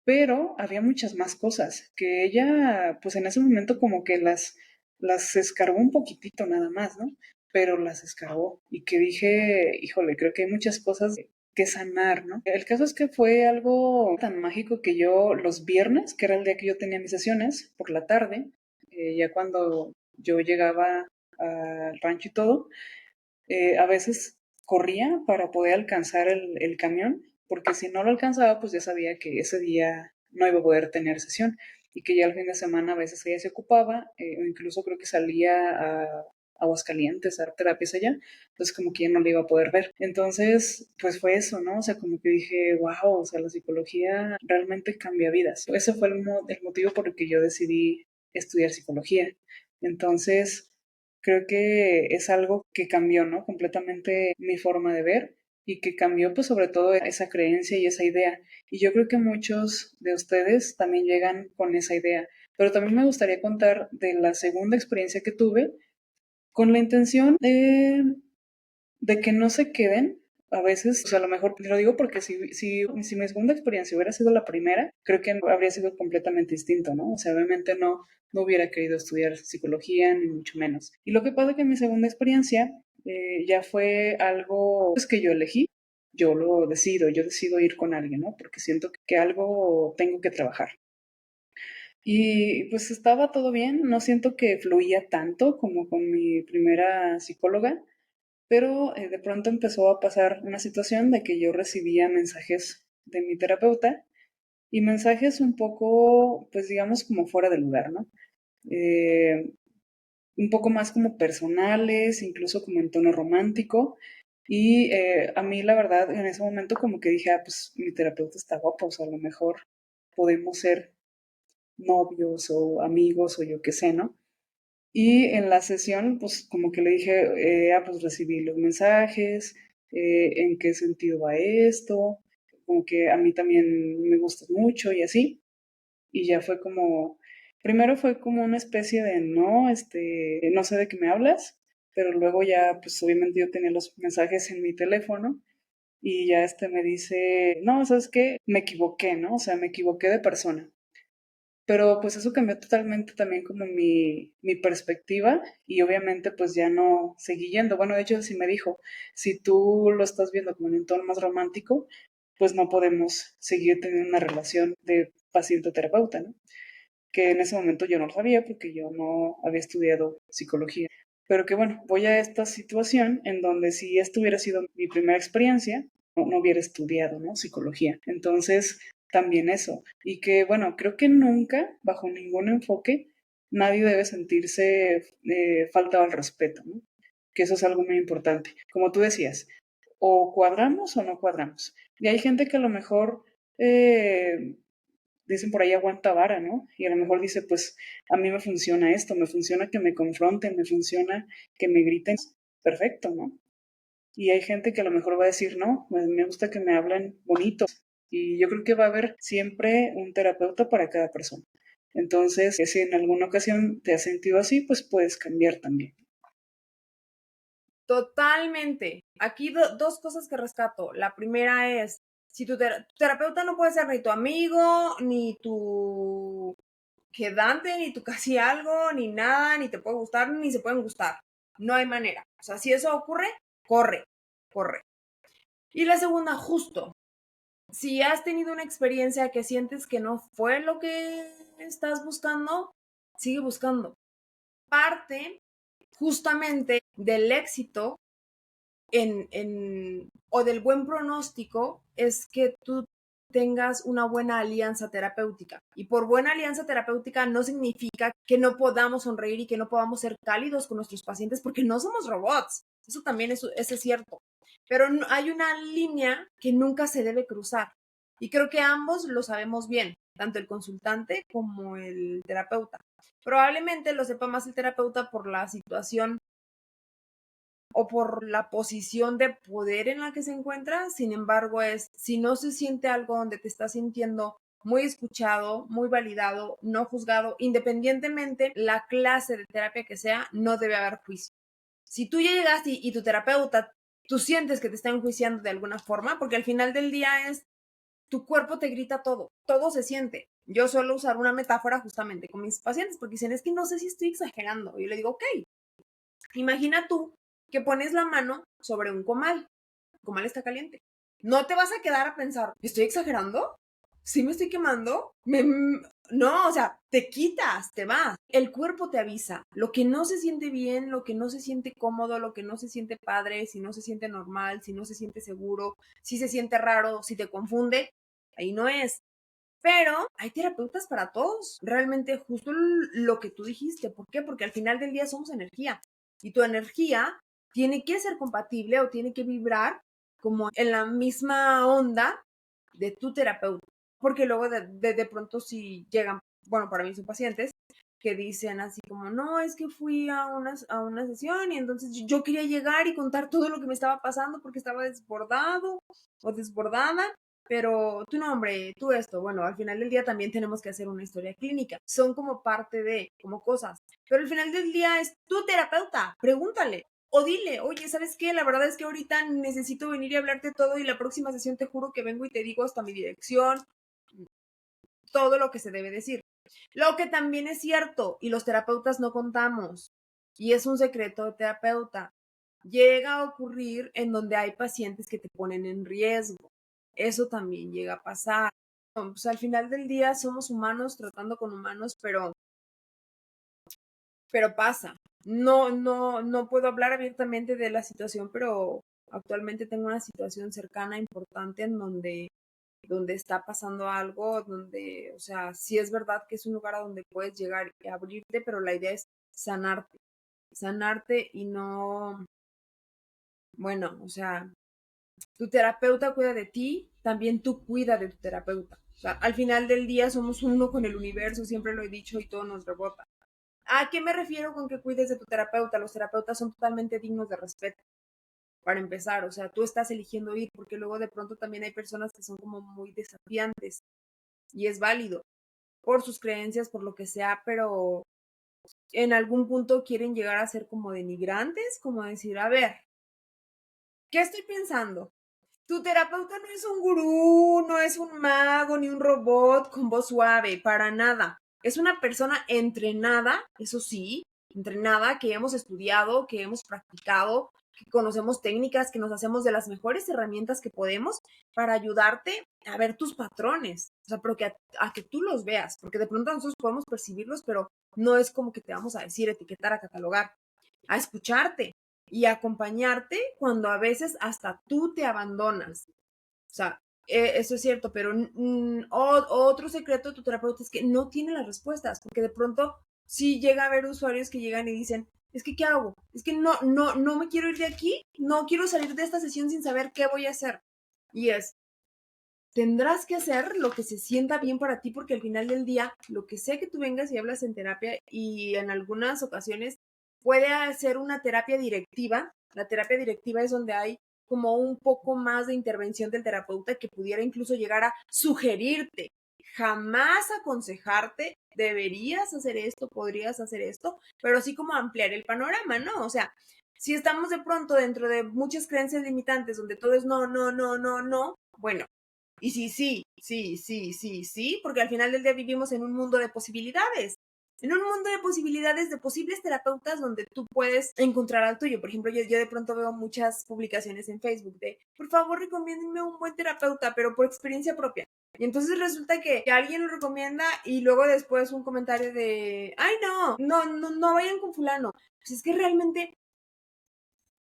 Pero había muchas más cosas que ella, pues en ese momento como que las escarbó un poquitito nada más, ¿no? Pero las escarbó y que dije, híjole, creo que hay muchas cosas que sanar, ¿no? El caso es que fue algo tan mágico que yo los viernes, que era el día que yo tenía mis sesiones, por la tarde, ya cuando yo llegaba al rancho y todo, a veces corría para poder alcanzar el camión, porque si no lo alcanzaba, pues ya sabía que ese día no iba a poder tener sesión y que ya el fin de semana a veces ella se ocupaba, o incluso creo que salía a Aguascalientes a dar terapias allá, entonces como que ya no le iba a poder ver. Entonces, pues fue eso, ¿no? O sea, como que dije, wow, o sea, la psicología realmente cambia vidas. Ese fue el motivo por el que yo decidí estudiar psicología. Entonces, creo que es algo que cambió, ¿no? Completamente mi forma de ver y que cambió pues sobre todo esa creencia y esa idea. Y yo creo que muchos de ustedes también llegan con esa idea. Pero también me gustaría contar de la segunda experiencia que tuve con la intención de que no se queden. A veces, o sea, a lo mejor lo digo porque si mi segunda experiencia hubiera sido la primera, creo que habría sido completamente distinto, ¿no? O sea, obviamente no hubiera querido estudiar psicología, ni mucho menos. Y lo que pasa es que mi segunda experiencia ya fue algo pues, que yo elegí, yo decido ir con alguien, ¿no? Porque siento que algo tengo que trabajar. Y pues estaba todo bien, no siento que fluía tanto como con mi primera psicóloga, pero de pronto empezó a pasar una situación de que yo recibía mensajes de mi terapeuta y mensajes un poco, pues digamos, como fuera de lugar, ¿no? Eh, un poco más como personales, incluso como en tono romántico. Y a mí, la verdad, en ese momento como que dije, ah, pues mi terapeuta está guapo, o sea, a lo mejor podemos ser novios o amigos o yo qué sé, ¿no? Y en la sesión, pues como que le dije, pues recibí los mensajes, en qué sentido va esto, como que a mí también me gustas mucho y así. Y ya fue como, primero fue como una especie de no, no sé de qué me hablas, pero luego ya, pues obviamente yo tenía los mensajes en mi teléfono y ya me dice, no, ¿sabes qué? Me equivoqué, ¿no? O sea, me equivoqué de persona. Pero pues eso cambió totalmente también como mi perspectiva y obviamente pues ya no seguí yendo. Bueno, de hecho sí me dijo, si tú lo estás viendo como en un tono más romántico, pues no podemos seguir teniendo una relación de paciente-terapeuta, ¿no? Que en ese momento yo no lo sabía porque yo no había estudiado psicología. Pero que bueno, voy a esta situación en donde si esto hubiera sido mi primera experiencia, no hubiera estudiado, ¿no? Psicología. Entonces, también eso. Y que bueno, creo que nunca, bajo ningún enfoque, nadie debe sentirse faltado al respeto, ¿no? Que eso es algo muy importante. Como tú decías, o cuadramos o no cuadramos. Y hay gente que a lo mejor dicen por ahí aguanta vara, ¿no? Y a lo mejor dice, pues a mí me funciona esto, me funciona que me confronten, me funciona que me griten, perfecto, ¿no? Y hay gente que a lo mejor va a decir, no, me gusta que me hablen bonito. Y yo creo que va a haber siempre un terapeuta para cada persona. Entonces, si en alguna ocasión te has sentido así, pues puedes cambiar también. Totalmente. Aquí dos cosas que rescato. La primera es, si tu terapeuta no puede ser ni tu amigo, ni tu quedante, ni tu casi algo, ni nada, ni te puede gustar, ni se pueden gustar. No hay manera. O sea, si eso ocurre, corre, corre. Y la segunda, justo. Si has tenido una experiencia que sientes que no fue lo que estás buscando, sigue buscando. Parte justamente del éxito o del buen pronóstico es que tú tengas una buena alianza terapéutica. Y por buena alianza terapéutica no significa que no podamos sonreír y que no podamos ser cálidos con nuestros pacientes, porque no somos robots. Eso también es cierto. Pero hay una línea que nunca se debe cruzar. Y creo que ambos lo sabemos bien, tanto el consultante como el terapeuta. Probablemente lo sepa más el terapeuta por la situación o por la posición de poder en la que se encuentra. Sin embargo, si no se siente algo donde te estás sintiendo muy escuchado, muy validado, no juzgado, independientemente la clase de terapia que sea, no debe haber juicio. Si tú ya llegaste y tu terapeuta, tú sientes que te está enjuiciando de alguna forma, porque al final del día tu cuerpo te grita todo se siente. Yo suelo usar una metáfora justamente con mis pacientes, porque dicen, es que no sé si estoy exagerando. Y yo le digo, ok, imagina tú que pones la mano sobre un comal. El comal está caliente. No te vas a quedar a pensar, ¿estoy exagerando? ¿Sí me estoy quemando? No, o sea, te quitas, te vas. El cuerpo te avisa. Lo que no se siente bien, lo que no se siente cómodo, lo que no se siente padre, si no se siente normal, si no se siente seguro, si se siente raro, si te confunde, ahí no es. Pero hay terapeutas para todos. Realmente justo lo que tú dijiste. ¿Por qué? Porque al final del día somos energía. Y tu energía tiene que ser compatible o tiene que vibrar como en la misma onda de tu terapeuta. Porque luego de pronto si llegan, bueno, para mí son pacientes que dicen así como, no, es que fui a una sesión y entonces yo quería llegar y contar todo lo que me estaba pasando porque estaba desbordado o desbordada, pero tu nombre, tú esto, bueno, al final del día también tenemos que hacer una historia clínica. Son como parte de, como cosas, pero al final del día es tu terapeuta, pregúntale. O dile, oye, ¿sabes qué? La verdad es que ahorita necesito venir y hablarte todo y la próxima sesión te juro que vengo y te digo hasta mi dirección, todo lo que se debe decir. Lo que también es cierto, y los terapeutas no contamos, y es un secreto de terapeuta, llega a ocurrir en donde hay pacientes que te ponen en riesgo. Eso también llega a pasar. Pues al final del día somos humanos tratando con humanos, pero pasa. No puedo hablar abiertamente de la situación, pero actualmente tengo una situación cercana, importante, en donde está pasando algo, donde, o sea, sí es verdad que es un lugar a donde puedes llegar y abrirte, pero la idea es sanarte y no, bueno, o sea, tu terapeuta cuida de ti, también tú cuida de tu terapeuta. O sea, al final del día somos uno con el universo, siempre lo he dicho y todo nos rebota. ¿A qué me refiero con que cuides de tu terapeuta? Los terapeutas son totalmente dignos de respeto, para empezar. O sea, tú estás eligiendo ir, porque luego de pronto también hay personas que son como muy desafiantes y es válido por sus creencias, por lo que sea, pero en algún punto quieren llegar a ser como denigrantes, como decir, a ver, ¿qué estoy pensando? Tu terapeuta no es un gurú, no es un mago, ni un robot con voz suave, para nada. Es una persona entrenada, eso sí, entrenada, que hemos estudiado, que hemos practicado, que conocemos técnicas, que nos hacemos de las mejores herramientas que podemos para ayudarte a ver tus patrones. O sea, pero que a que tú los veas, porque de pronto nosotros podemos percibirlos, pero no es como que te vamos a decir, etiquetar, a catalogar, a escucharte y acompañarte cuando a veces hasta tú te abandonas. O sea, eso es cierto, pero otro secreto de tu terapeuta es que no tiene las respuestas, porque de pronto sí llega a haber usuarios que llegan y dicen, es que ¿qué hago? Es que no me quiero ir de aquí, no quiero salir de esta sesión sin saber qué voy a hacer. Y tendrás que hacer lo que se sienta bien para ti, porque al final del día, lo que sea que tú vengas y hablas en terapia, y en algunas ocasiones puede ser una terapia directiva. La terapia directiva es donde hay como un poco más de intervención del terapeuta, que pudiera incluso llegar a sugerirte, jamás aconsejarte, deberías hacer esto, podrías hacer esto, pero sí como ampliar el panorama, ¿no? O sea, si estamos de pronto dentro de muchas creencias limitantes donde todo es no, bueno, y sí, porque al final del día vivimos en un mundo de posibilidades. En un mundo de posibilidades de posibles terapeutas donde tú puedes encontrar al tuyo. Por ejemplo, yo de pronto veo muchas publicaciones en Facebook de, por favor, recomiéndenme un buen terapeuta, pero por experiencia propia. Y entonces resulta que alguien lo recomienda y luego después un comentario de, ay, no vayan con fulano. Pues es que realmente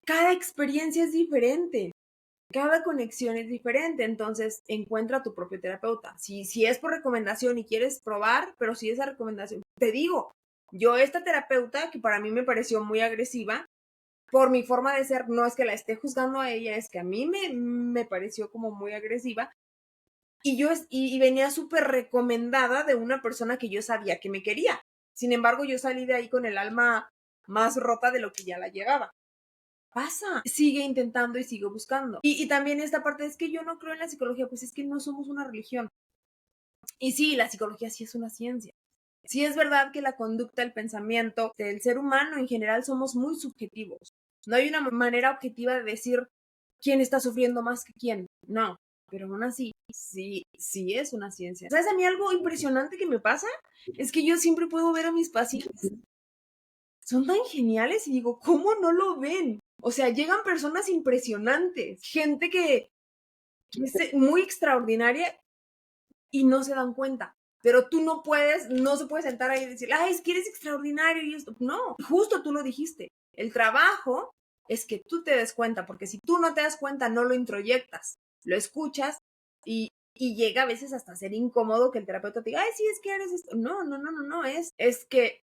cada experiencia es diferente. cada conexión es diferente, entonces encuentra a tu propio terapeuta. Si es por recomendación y quieres probar, pero si esa recomendación, te digo, yo esta terapeuta que para mí me pareció muy agresiva, por mi forma de ser, no es que la esté juzgando a ella, es que a mí me pareció como muy agresiva. Y venía súper recomendada de una persona que yo sabía que me quería. Sin embargo, yo salí de ahí con el alma más rota de lo que ya la llevaba. Pasa, sigue intentando y sigue buscando. Y también esta parte es que yo no creo en la psicología, pues es que no somos una religión. Y sí, la psicología sí es una ciencia. Sí es verdad que la conducta, el pensamiento del ser humano en general somos muy subjetivos. No hay una manera objetiva de decir quién está sufriendo más que quién. No, pero aún así, sí es una ciencia. ¿Sabes a mí algo impresionante que me pasa? Es que yo siempre puedo ver a mis pacientes. Son tan geniales y digo, ¿cómo no lo ven? O sea, llegan personas impresionantes, gente que es muy extraordinaria y no se dan cuenta. Pero tú no se puede sentar ahí y decir, ay, es que eres extraordinario y esto. No, justo tú lo dijiste. El trabajo es que tú te des cuenta, porque si tú no te das cuenta, no lo introyectas, lo escuchas y llega a veces hasta ser incómodo que el terapeuta te diga, ay, sí, es que eres esto. No, es que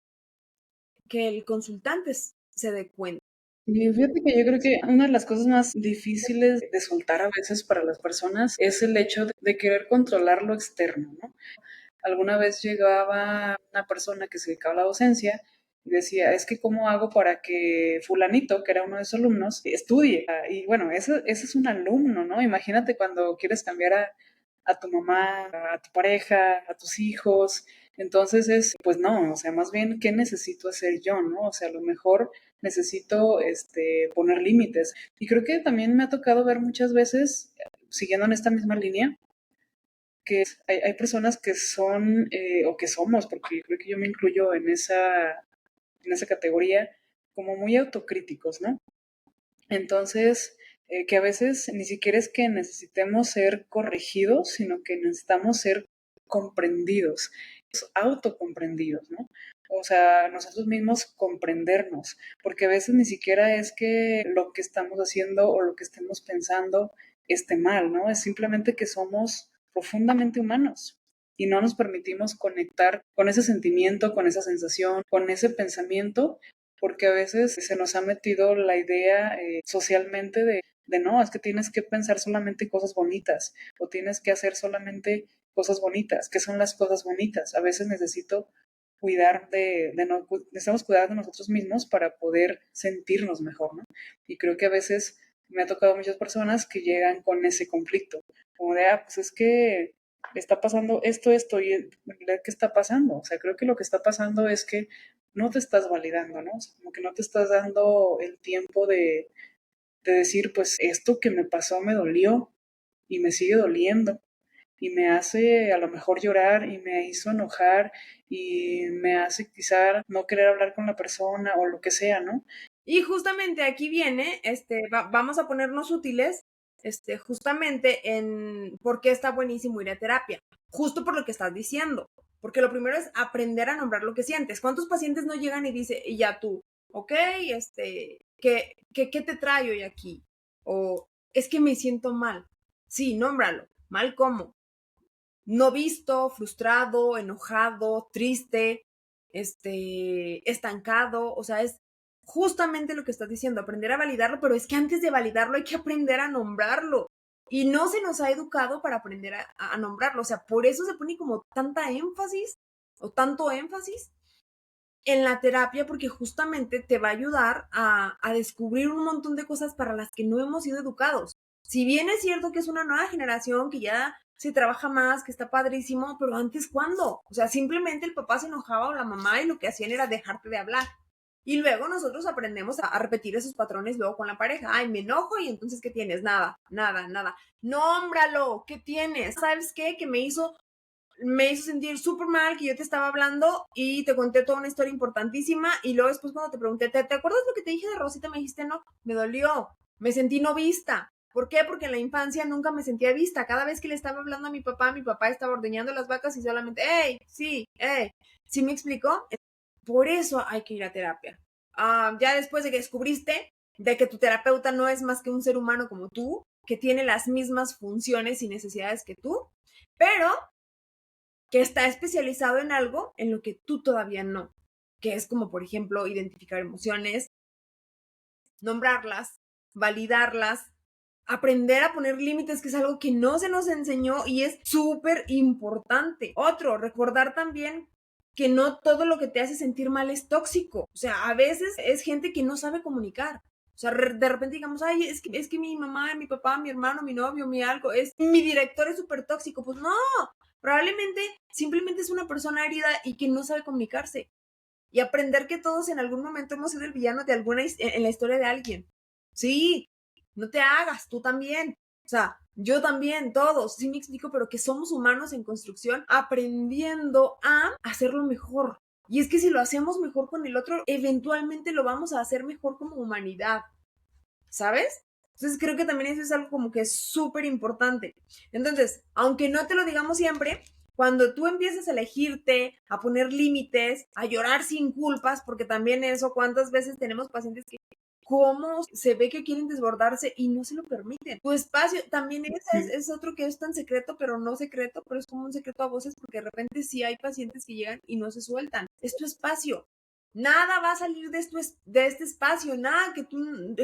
el consultante se dé cuenta. Y fíjate que yo creo que una de las cosas más difíciles de soltar a veces para las personas es el hecho de querer controlar lo externo, ¿no? Alguna vez llegaba una persona que se dedicaba a la docencia y decía, es que ¿cómo hago para que fulanito, que era uno de sus alumnos, estudie? Y bueno, ese es un alumno, ¿no? Imagínate cuando quieres cambiar a tu mamá, a tu pareja, a tus hijos. Entonces pues no, o sea, más bien, ¿qué necesito hacer yo, no? O sea, a lo mejor necesito poner límites. Y creo que también me ha tocado ver muchas veces, siguiendo en esta misma línea, que hay personas que son, o que somos, porque creo que yo me incluyo en esa categoría, como muy autocríticos, ¿no? Entonces, que a veces ni siquiera es que necesitemos ser corregidos, sino que necesitamos ser comprendidos, autocomprendidos, ¿no? O sea, nosotros mismos comprendernos, porque a veces ni siquiera es que lo que estamos haciendo o lo que estemos pensando esté mal, ¿no? Es simplemente que somos profundamente humanos y no nos permitimos conectar con ese sentimiento, con esa sensación, con ese pensamiento, porque a veces se nos ha metido la idea socialmente de no, es que tienes que pensar solamente cosas bonitas o tienes que hacer solamente cosas bonitas. ¿Qué son las cosas bonitas? A veces necesito cuidar necesitamos cuidar de nosotros mismos para poder sentirnos mejor, ¿no? Y creo que a veces me ha tocado muchas personas que llegan con ese conflicto, como de, pues es que está pasando esto, y ¿qué está pasando? O sea, creo que lo que está pasando es que no te estás validando, ¿no? O sea, como que no te estás dando el tiempo de decir, pues esto que me pasó me dolió y me sigue doliendo y me hace a lo mejor llorar y me hizo enojar y me hace quizá no querer hablar con la persona o lo que sea, ¿no? Y justamente aquí viene, vamos a ponernos útiles, justamente en por qué está buenísimo ir a terapia. Justo por lo que estás diciendo. Porque lo primero es aprender a nombrar lo que sientes. ¿Cuántos pacientes no llegan y dicen, y ya tú, ok, ¿qué te trae hoy aquí? O es que me siento mal. Sí, nómbralo. ¿Mal cómo? No visto, frustrado, enojado, triste, estancado. O sea, es justamente lo que estás diciendo, aprender a validarlo, pero es que antes de validarlo hay que aprender a nombrarlo. Y no se nos ha educado para aprender a nombrarlo. O sea, por eso se pone como tanta énfasis o tanto énfasis en la terapia, porque justamente te va a ayudar a descubrir un montón de cosas para las que no hemos sido educados. Si bien es cierto que es una nueva generación, que ya se trabaja más, que está padrísimo, pero antes, ¿cuándo? O sea, simplemente el papá se enojaba o la mamá y lo que hacían era dejarte de hablar. Y luego nosotros aprendemos a repetir esos patrones luego con la pareja. Ay, me enojo y entonces, ¿qué tienes? Nada. Nómbralo, ¿qué tienes? ¿Sabes qué? Que me hizo sentir súper mal, que yo te estaba hablando y te conté toda una historia importantísima y luego después cuando te pregunté, ¿te acuerdas lo que te dije de Rosita? Me dijiste, no, me dolió, me sentí no vista. ¿Por qué? Porque en la infancia nunca me sentía vista. Cada vez que le estaba hablando a mi papá estaba ordeñando las vacas y solamente, ¡ey! Sí, ¡ey! ¿Sí me explicó? Por eso hay que ir a terapia. Ya después de que descubriste de que tu terapeuta no es más que un ser humano como tú, que tiene las mismas funciones y necesidades que tú, pero que está especializado en algo en lo que tú todavía no, que es como, por ejemplo, identificar emociones, nombrarlas, validarlas, aprender a poner límites, que es algo que no se nos enseñó y es súper importante. Otro, recordar también que no todo lo que te hace sentir mal es tóxico. O sea, a veces es gente que no sabe comunicar. O sea, de repente digamos, ay, es que mi mamá, mi papá, mi hermano, mi novio, mi algo, mi director es súper tóxico. Pues no, probablemente simplemente es una persona herida y que no sabe comunicarse. Y aprender que todos en algún momento hemos sido el villano de alguna en la historia de alguien. Sí, no te hagas, tú también. O sea, yo también, todos, sí me explico, pero que somos humanos en construcción aprendiendo a hacerlo mejor. Y es que si lo hacemos mejor con el otro, eventualmente lo vamos a hacer mejor como humanidad, ¿sabes? Entonces creo que también eso es algo como que es súper importante. Entonces, aunque no te lo digamos siempre, cuando tú empiezas a elegirte, a poner límites, a llorar sin culpas, porque también eso, ¿cuántas veces tenemos pacientes que cómo se ve que quieren desbordarse y no se lo permiten? Tu espacio también es otro que es tan secreto, pero no secreto, pero es como un secreto a voces, porque de repente sí hay pacientes que llegan y no se sueltan. Es tu espacio. Nada va a salir de este espacio, nada que tú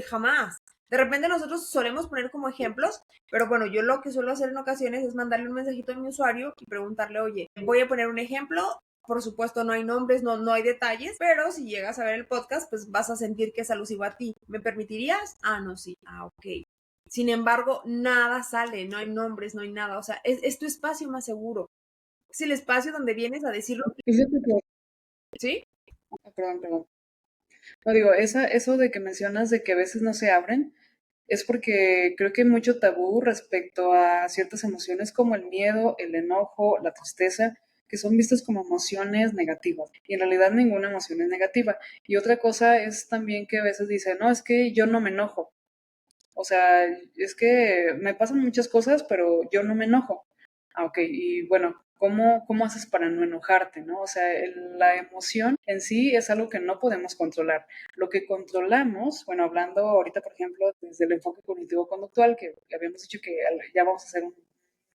jamás. De repente nosotros solemos poner como ejemplos, pero bueno, yo lo que suelo hacer en ocasiones es mandarle un mensajito a mi usuario y preguntarle, oye, voy a poner un ejemplo. Por supuesto, no hay nombres, no hay detalles, pero si llegas a ver el podcast, pues vas a sentir que es alusivo a ti. ¿Me permitirías? Ah, no, sí. Ah, ok. Sin embargo, nada sale, no hay nombres, no hay nada. O sea, es tu espacio más seguro. Es el espacio donde vienes a decirlo. Fíjate que, ¿Sí? perdón. No digo, eso de que mencionas de que a veces no se abren, es porque creo que hay mucho tabú respecto a ciertas emociones como el miedo, el enojo, la tristeza, que son vistas como emociones negativas. Y en realidad ninguna emoción es negativa. Y otra cosa es también que a veces dicen, no, es que yo no me enojo. O sea, es que me pasan muchas cosas, pero yo no me enojo. Ah, ok, y bueno, ¿cómo haces para no enojarte, no? O sea, la emoción en sí es algo que no podemos controlar. Lo que controlamos, bueno, hablando ahorita, por ejemplo, desde el enfoque cognitivo-conductual, que habíamos dicho que ya vamos a hacer un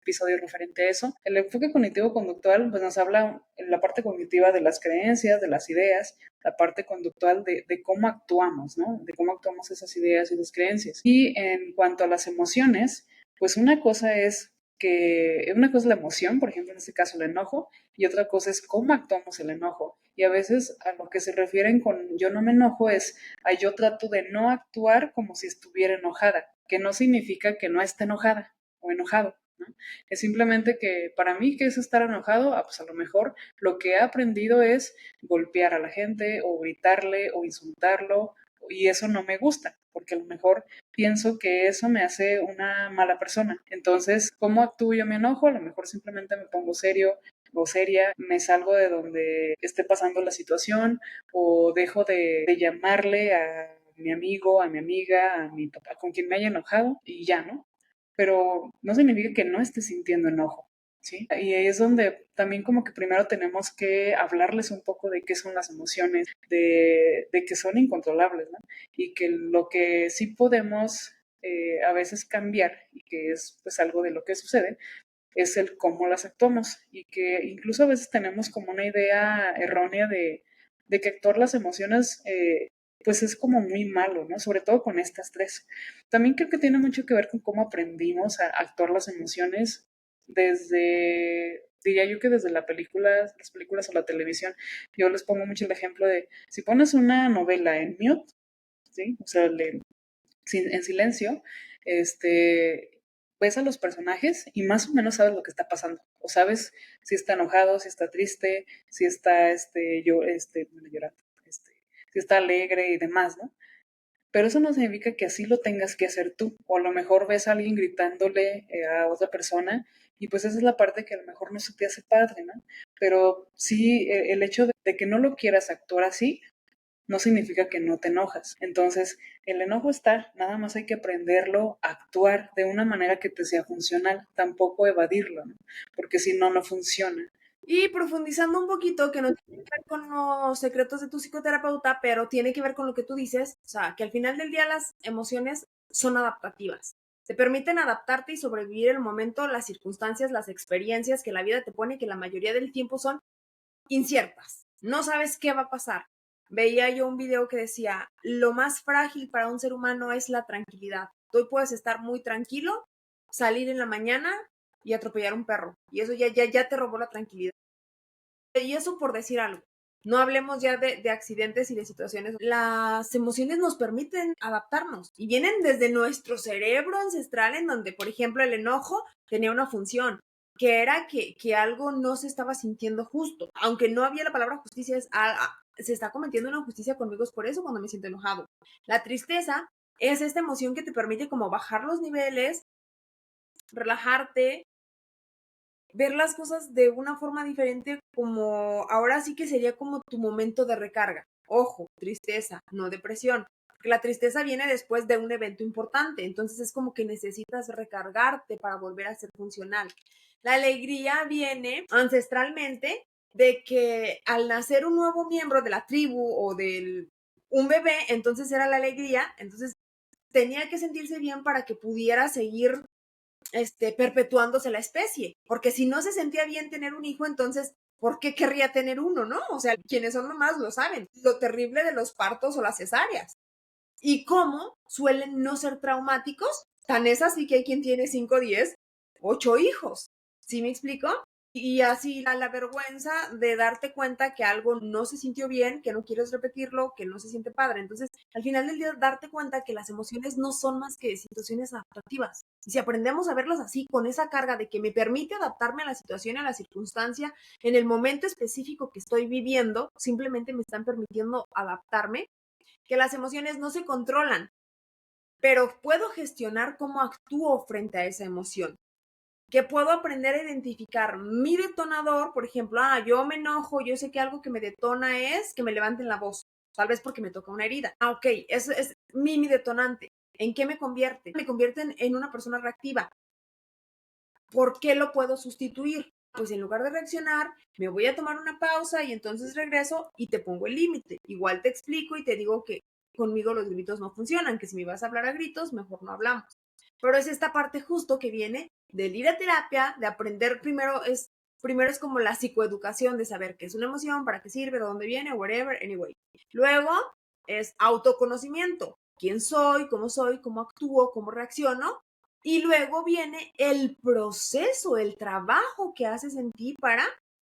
episodio referente a eso. El enfoque cognitivo-conductual pues nos habla en la parte cognitiva de las creencias, de las ideas, la parte conductual de cómo actuamos, ¿no? De cómo actuamos esas ideas y esas creencias. Y en cuanto a las emociones, pues una cosa es la emoción, por ejemplo, en este caso el enojo, y otra cosa es cómo actuamos el enojo. Y a veces a lo que se refieren con yo no me enojo es yo trato de no actuar como si estuviera enojada, que no significa que no esté enojada o enojado, ¿no? Es simplemente que para mí, ¿qué es estar enojado? Pues a lo mejor lo que he aprendido es golpear a la gente o gritarle o insultarlo, y eso no me gusta, porque a lo mejor pienso que eso me hace una mala persona. Entonces, ¿cómo actúo yo mi enojo? A lo mejor simplemente me pongo serio o seria, me salgo de donde esté pasando la situación o dejo de llamarle a mi amigo, a mi amiga, a mi papá, con quien me haya enojado y ya, ¿no? Pero no significa que no esté sintiendo enojo, ¿sí? Y ahí es donde también como que primero tenemos que hablarles un poco de qué son las emociones, de que son incontrolables, ¿no? Y que lo que sí podemos a veces cambiar y que es pues algo de lo que sucede es el cómo las actuamos y que incluso a veces tenemos como una idea errónea de que actuar las emociones pues es como muy malo, ¿no? Sobre todo con estas tres. También creo que tiene mucho que ver con cómo aprendimos a actuar las emociones diría yo que desde las películas o la televisión. Yo les pongo mucho el ejemplo de, si pones una novela en mute, ¿sí? O sea, en silencio, ves a los personajes y más o menos sabes lo que está pasando. O sabes si está enojado, si está triste, si está llorando, si está alegre y demás, ¿no? Pero eso no significa que así lo tengas que hacer tú. O a lo mejor ves a alguien gritándole a otra persona y pues esa es la parte que a lo mejor no se te hace padre, ¿no? Pero sí, el hecho de que no lo quieras actuar así no significa que no te enojas. Entonces, el enojo está, nada más hay que aprenderlo a actuar de una manera que te sea funcional, tampoco evadirlo, ¿no? Porque si no, no funciona. Y profundizando un poquito, que no tiene que ver con los secretos de tu psicoterapeuta, pero tiene que ver con lo que tú dices, o sea, que al final del día las emociones son adaptativas. Te permiten adaptarte y sobrevivir el momento, las circunstancias, las experiencias que la vida te pone, que la mayoría del tiempo son inciertas. No sabes qué va a pasar. Veía yo un video que decía, lo más frágil para un ser humano es la tranquilidad. Tú puedes estar muy tranquilo, salir en la mañana y atropellar un perro. Y eso ya te robó la tranquilidad. Y eso por decir algo. No hablemos ya de accidentes y de situaciones. Las emociones nos permiten adaptarnos y vienen desde nuestro cerebro ancestral, en donde, por ejemplo, el enojo tenía una función, que era que algo no se estaba sintiendo justo. Aunque no había la palabra justicia, se está cometiendo una injusticia conmigo, es por eso cuando me siento enojado. La tristeza es esta emoción que te permite como bajar los niveles, relajarte, ver las cosas de una forma diferente, como ahora sí que sería como tu momento de recarga. Ojo, tristeza, no depresión. Porque la tristeza viene después de un evento importante, entonces es como que necesitas recargarte para volver a ser funcional. La alegría viene ancestralmente de que al nacer un nuevo miembro de la tribu o del un bebé, entonces era la alegría, entonces tenía que sentirse bien para que pudiera seguir perpetuándose la especie, porque si no se sentía bien tener un hijo, entonces, ¿por qué querría tener uno, no? O sea, quienes son mamás lo saben, lo terrible de los partos o las cesáreas, y cómo suelen no ser traumáticos, tan es así que hay quien tiene 5, 10, 8 hijos, ¿sí me explico? Y así la vergüenza de darte cuenta que algo no se sintió bien, que no quieres repetirlo, que no se siente padre. Entonces, al final del día, darte cuenta que las emociones no son más que situaciones adaptativas. Y si aprendemos a verlas así, con esa carga de que me permite adaptarme a la situación, a la circunstancia, en el momento específico que estoy viviendo, simplemente me están permitiendo adaptarme, que las emociones no se controlan, pero puedo gestionar cómo actúo frente a esa emoción. Que puedo aprender a identificar mi detonador, por ejemplo, yo me enojo, yo sé que algo que me detona es que me levanten la voz, tal vez porque me toca una herida. Ok, eso es mi detonante. ¿En qué me convierte? Me convierte en una persona reactiva. ¿Por qué lo puedo sustituir? Pues en lugar de reaccionar, me voy a tomar una pausa y entonces regreso y te pongo el límite. Igual te explico y te digo que conmigo los gritos no funcionan, que si me vas a hablar a gritos, mejor no hablamos. Pero es esta parte justo que viene del ir a terapia, de aprender primero es como la psicoeducación, de saber qué es una emoción, para qué sirve, de dónde viene, whatever, anyway. Luego es autoconocimiento, quién soy, cómo actúo, cómo reacciono. Y luego viene el proceso, el trabajo que haces en ti para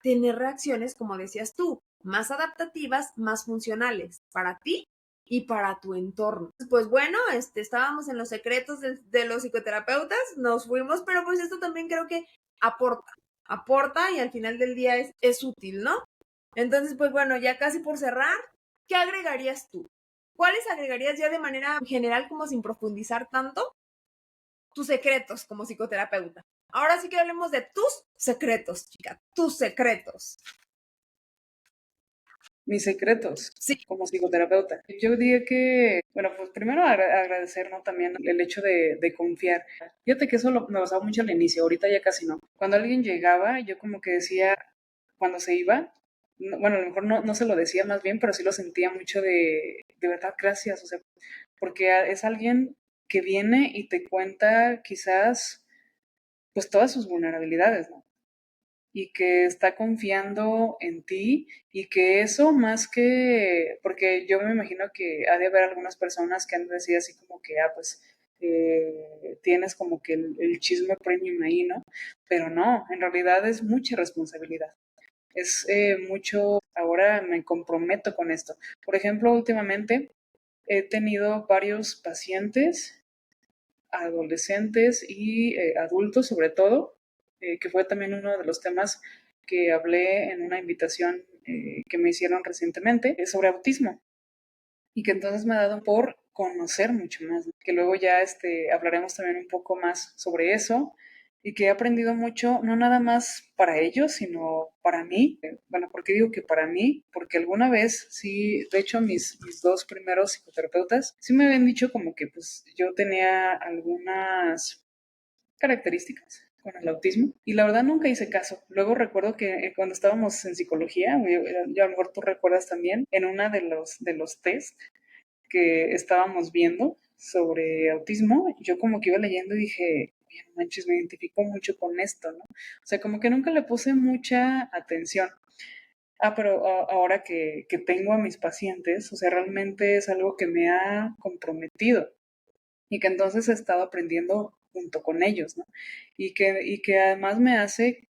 tener reacciones, como decías tú, más adaptativas, más funcionales para ti y para tu entorno. Pues bueno, estábamos en los secretos de los psicoterapeutas, nos fuimos, pero pues esto también creo que aporta y al final del día es útil, ¿no? Entonces, pues bueno, ya casi por cerrar, ¿qué agregarías tú? ¿Cuáles agregarías ya de manera general, como sin profundizar tanto, tus secretos como psicoterapeuta? Ahora sí que hablemos de tus secretos, chica, tus secretos. Mis secretos Sí. como psicoterapeuta. Yo diría que, bueno, pues primero agradecer, ¿no? También el hecho de confiar. Fíjate que eso me pasaba mucho al inicio, ahorita ya casi no. Cuando alguien llegaba, yo como que decía, cuando se iba, bueno, a lo mejor no se lo decía más bien, pero sí lo sentía mucho de verdad, gracias, o sea, porque es alguien que viene y te cuenta quizás, pues todas sus vulnerabilidades, ¿no? Y que está confiando en ti y que eso más que, porque yo me imagino que ha de haber algunas personas que han de decir así como que, pues tienes como que el chisme premium ahí, ¿no? Pero no, en realidad es mucha responsabilidad. Es mucho, ahora me comprometo con esto. Por ejemplo, últimamente he tenido varios pacientes, adolescentes y adultos sobre todo, que fue también uno de los temas que hablé en una invitación que me hicieron recientemente, sobre autismo, y que entonces me ha dado por conocer mucho más, ¿no? Que luego ya hablaremos también un poco más sobre eso, y que he aprendido mucho, no nada más para ellos, sino para mí. Bueno, ¿por qué digo que para mí? Porque alguna vez, sí, de hecho mis dos primeros psicoterapeutas, sí me habían dicho como que pues yo tenía algunas características con el autismo y la verdad nunca hice caso. Luego recuerdo que cuando estábamos en psicología, yo a lo mejor tú recuerdas también, en una de los test que estábamos viendo, sobre autismo, yo como que iba leyendo y dije, "Oye, no manches, me identifico mucho con esto, ¿no? O sea, como que nunca le puse mucha atención. Pero ahora que tengo a mis pacientes, o sea, realmente es algo que me ha comprometido y que entonces he estado aprendiendo junto con ellos, ¿no? Y que además me hace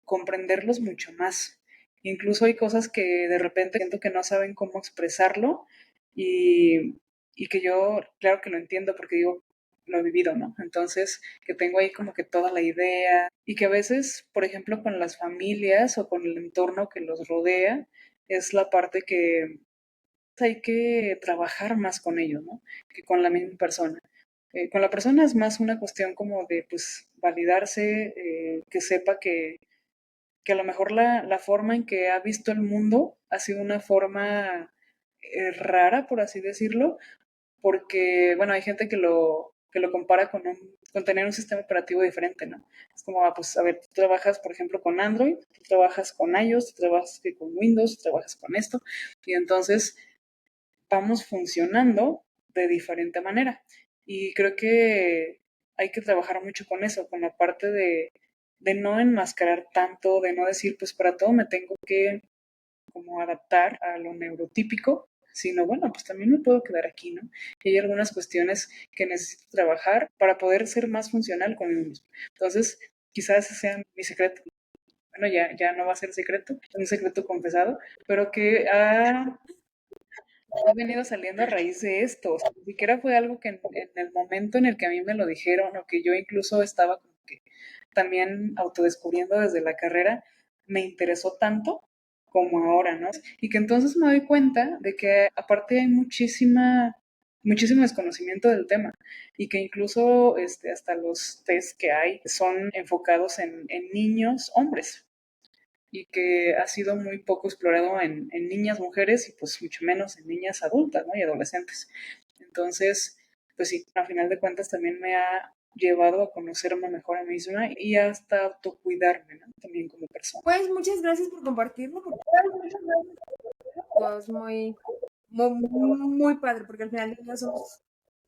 comprenderlos mucho más. Incluso hay cosas que de repente siento que no saben cómo expresarlo y, y que yo, claro que lo entiendo porque digo, lo he vivido, ¿no? Entonces, que tengo ahí como que toda la idea y que a veces, por ejemplo, con las familias o con el entorno que los rodea, es la parte que hay que trabajar más con ellos, ¿no? Que con la misma persona. Con la persona es más una cuestión como de, pues, validarse, que sepa que a lo mejor la forma en que ha visto el mundo ha sido una forma rara, por así decirlo, porque, bueno, hay gente que lo compara con tener un sistema operativo diferente, ¿no? Es como, pues, a ver, tú trabajas, por ejemplo, con Android, tú trabajas con iOS, tú trabajas con Windows, tú trabajas con esto, y entonces vamos funcionando de diferente manera. Y creo que hay que trabajar mucho con eso, con la parte de no enmascarar tanto, de no decir, pues para todo me tengo que como adaptar a lo neurotípico, sino bueno, pues también me puedo quedar aquí, ¿no? Y hay algunas cuestiones que necesito trabajar para poder ser más funcional conmigo mismo. Entonces, quizás ese sea mi secreto. Bueno, ya no va a ser secreto, es un secreto confesado, pero que ha venido saliendo a raíz de esto. O sea, ni siquiera fue algo que en el momento en el que a mí me lo dijeron o que yo incluso estaba como que también autodescubriendo desde la carrera, me interesó tanto como ahora, ¿no? Y que entonces me doy cuenta de que aparte hay muchísimo desconocimiento del tema y que incluso hasta los test que hay son enfocados en niños hombres y que ha sido muy poco explorado en niñas, mujeres y pues mucho menos en niñas adultas, ¿no? Y adolescentes. Entonces, pues sí, a final de cuentas también me ha llevado a conocerme mejor a mí misma y hasta autocuidarme, ¿no? También como persona. Pues muchas gracias por compartirlo, porque es muy padre, porque al final del día somos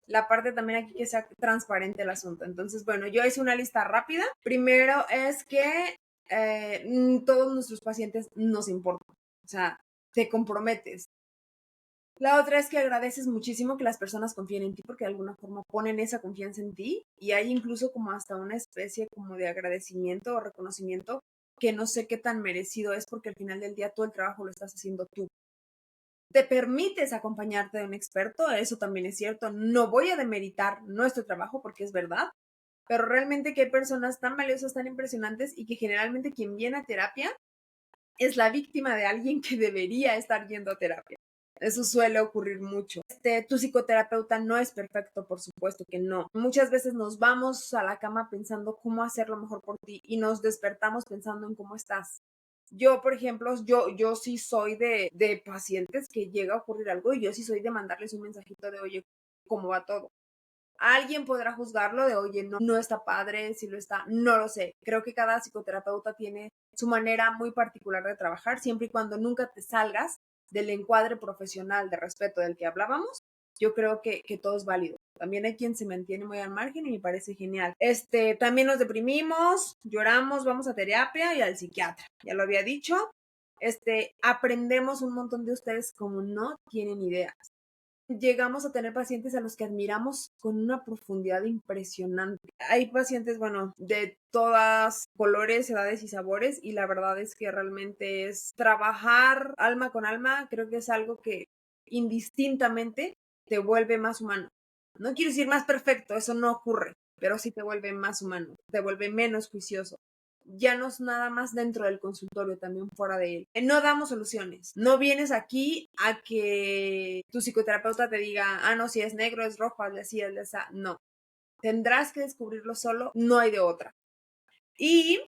la parte también aquí que sea transparente el asunto. Entonces, bueno, yo hice una lista rápida. Primero es que todos nuestros pacientes nos importan, o sea, te comprometes. La otra es que agradeces muchísimo que las personas confíen en ti porque de alguna forma ponen esa confianza en ti y hay incluso como hasta una especie como de agradecimiento o reconocimiento que no sé qué tan merecido es porque al final del día todo el trabajo lo estás haciendo tú. Te permites acompañarte de un experto, eso también es cierto. No voy a demeritar nuestro trabajo porque es verdad, pero realmente que hay personas tan valiosas, tan impresionantes y que generalmente quien viene a terapia es la víctima de alguien que debería estar yendo a terapia. Eso suele ocurrir mucho. Tu psicoterapeuta no es perfecto, por supuesto que no. Muchas veces nos vamos a la cama pensando cómo hacerlo mejor por ti y nos despertamos pensando en cómo estás. Yo, por ejemplo, yo sí soy de pacientes que llega a ocurrir algo y yo sí soy de mandarles un mensajito de, oye, ¿cómo va todo? Alguien podrá juzgarlo de, oye, no está padre, si lo está, no lo sé. Creo que cada psicoterapeuta tiene su manera muy particular de trabajar, siempre y cuando nunca te salgas del encuadre profesional de respeto del que hablábamos, yo creo que todo es válido. También hay quien se mantiene muy al margen y me parece genial. También nos deprimimos, lloramos, vamos a terapia y al psiquiatra. Ya lo había dicho. Aprendemos un montón de ustedes como no tienen idea. Llegamos a tener pacientes a los que admiramos con una profundidad impresionante. Hay pacientes, bueno, de todas colores, edades y sabores, y la verdad es que realmente es trabajar alma con alma, creo que es algo que indistintamente te vuelve más humano. No quiero decir más perfecto, eso no ocurre, pero sí te vuelve más humano, te vuelve menos juicioso. Ya no es nada más dentro del consultorio, también fuera de él. No damos soluciones. No vienes aquí a que tu psicoterapeuta te diga, ah, no, si es negro, es rojo, es así, es esa. No. Tendrás que descubrirlo solo, no hay de otra. Y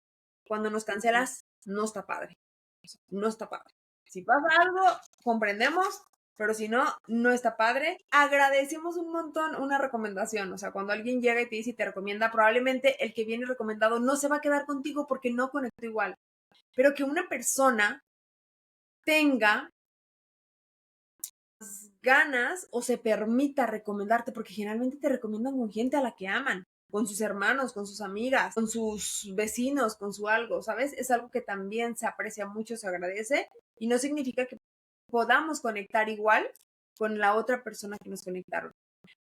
cuando nos cancelas, no está padre. No está padre. Si pasa algo, comprendemos, pero si no, no está padre. Agradecemos un montón una recomendación. O sea, cuando alguien llega y te dice y te recomienda, probablemente el que viene recomendado no se va a quedar contigo porque no conectó igual. Pero que una persona tenga ganas o se permita recomendarte, porque generalmente te recomiendan con gente a la que aman, con sus hermanos, con sus amigas, con sus vecinos, con su algo, ¿sabes? Es algo que también se aprecia mucho, se agradece y no significa que podamos conectar igual con la otra persona que nos conectaron.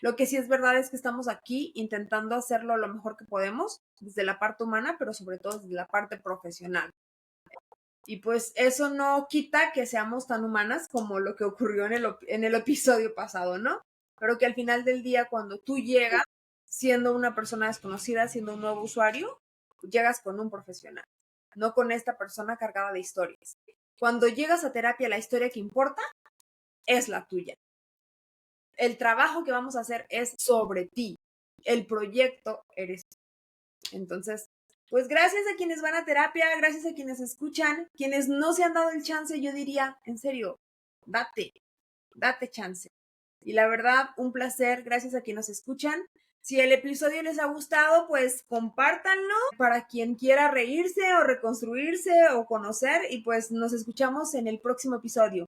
Lo que sí es verdad es que estamos aquí intentando hacerlo lo mejor que podemos desde la parte humana, pero sobre todo desde la parte profesional. Y pues eso no quita que seamos tan humanas como lo que ocurrió en el episodio pasado, ¿no? Pero que al final del día, cuando tú llegas siendo una persona desconocida, siendo un nuevo usuario, llegas con un profesional, no con esta persona cargada de historias. Cuando llegas a terapia, la historia que importa es la tuya. El trabajo que vamos a hacer es sobre ti. El proyecto eres tú. Entonces, pues gracias a quienes van a terapia, gracias a quienes escuchan, quienes no se han dado el chance, yo diría, en serio, date chance. Y la verdad, un placer, gracias a quienes nos escuchan. Si el episodio les ha gustado, pues compártanlo para quien quiera reírse o reconstruirse o conocer y pues nos escuchamos en el próximo episodio.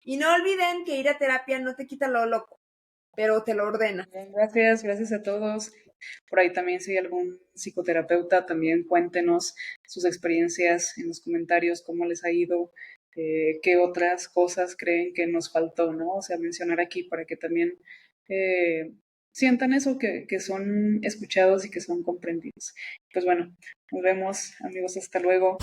Y no olviden que ir a terapia no te quita lo loco, pero te lo ordena. Gracias a todos. Por ahí también si hay algún psicoterapeuta, también cuéntenos sus experiencias en los comentarios, cómo les ha ido, qué otras cosas creen que nos faltó, ¿no? O sea, mencionar aquí para que también sientan eso, que son escuchados y que son comprendidos. Pues bueno, nos vemos, amigos, hasta luego.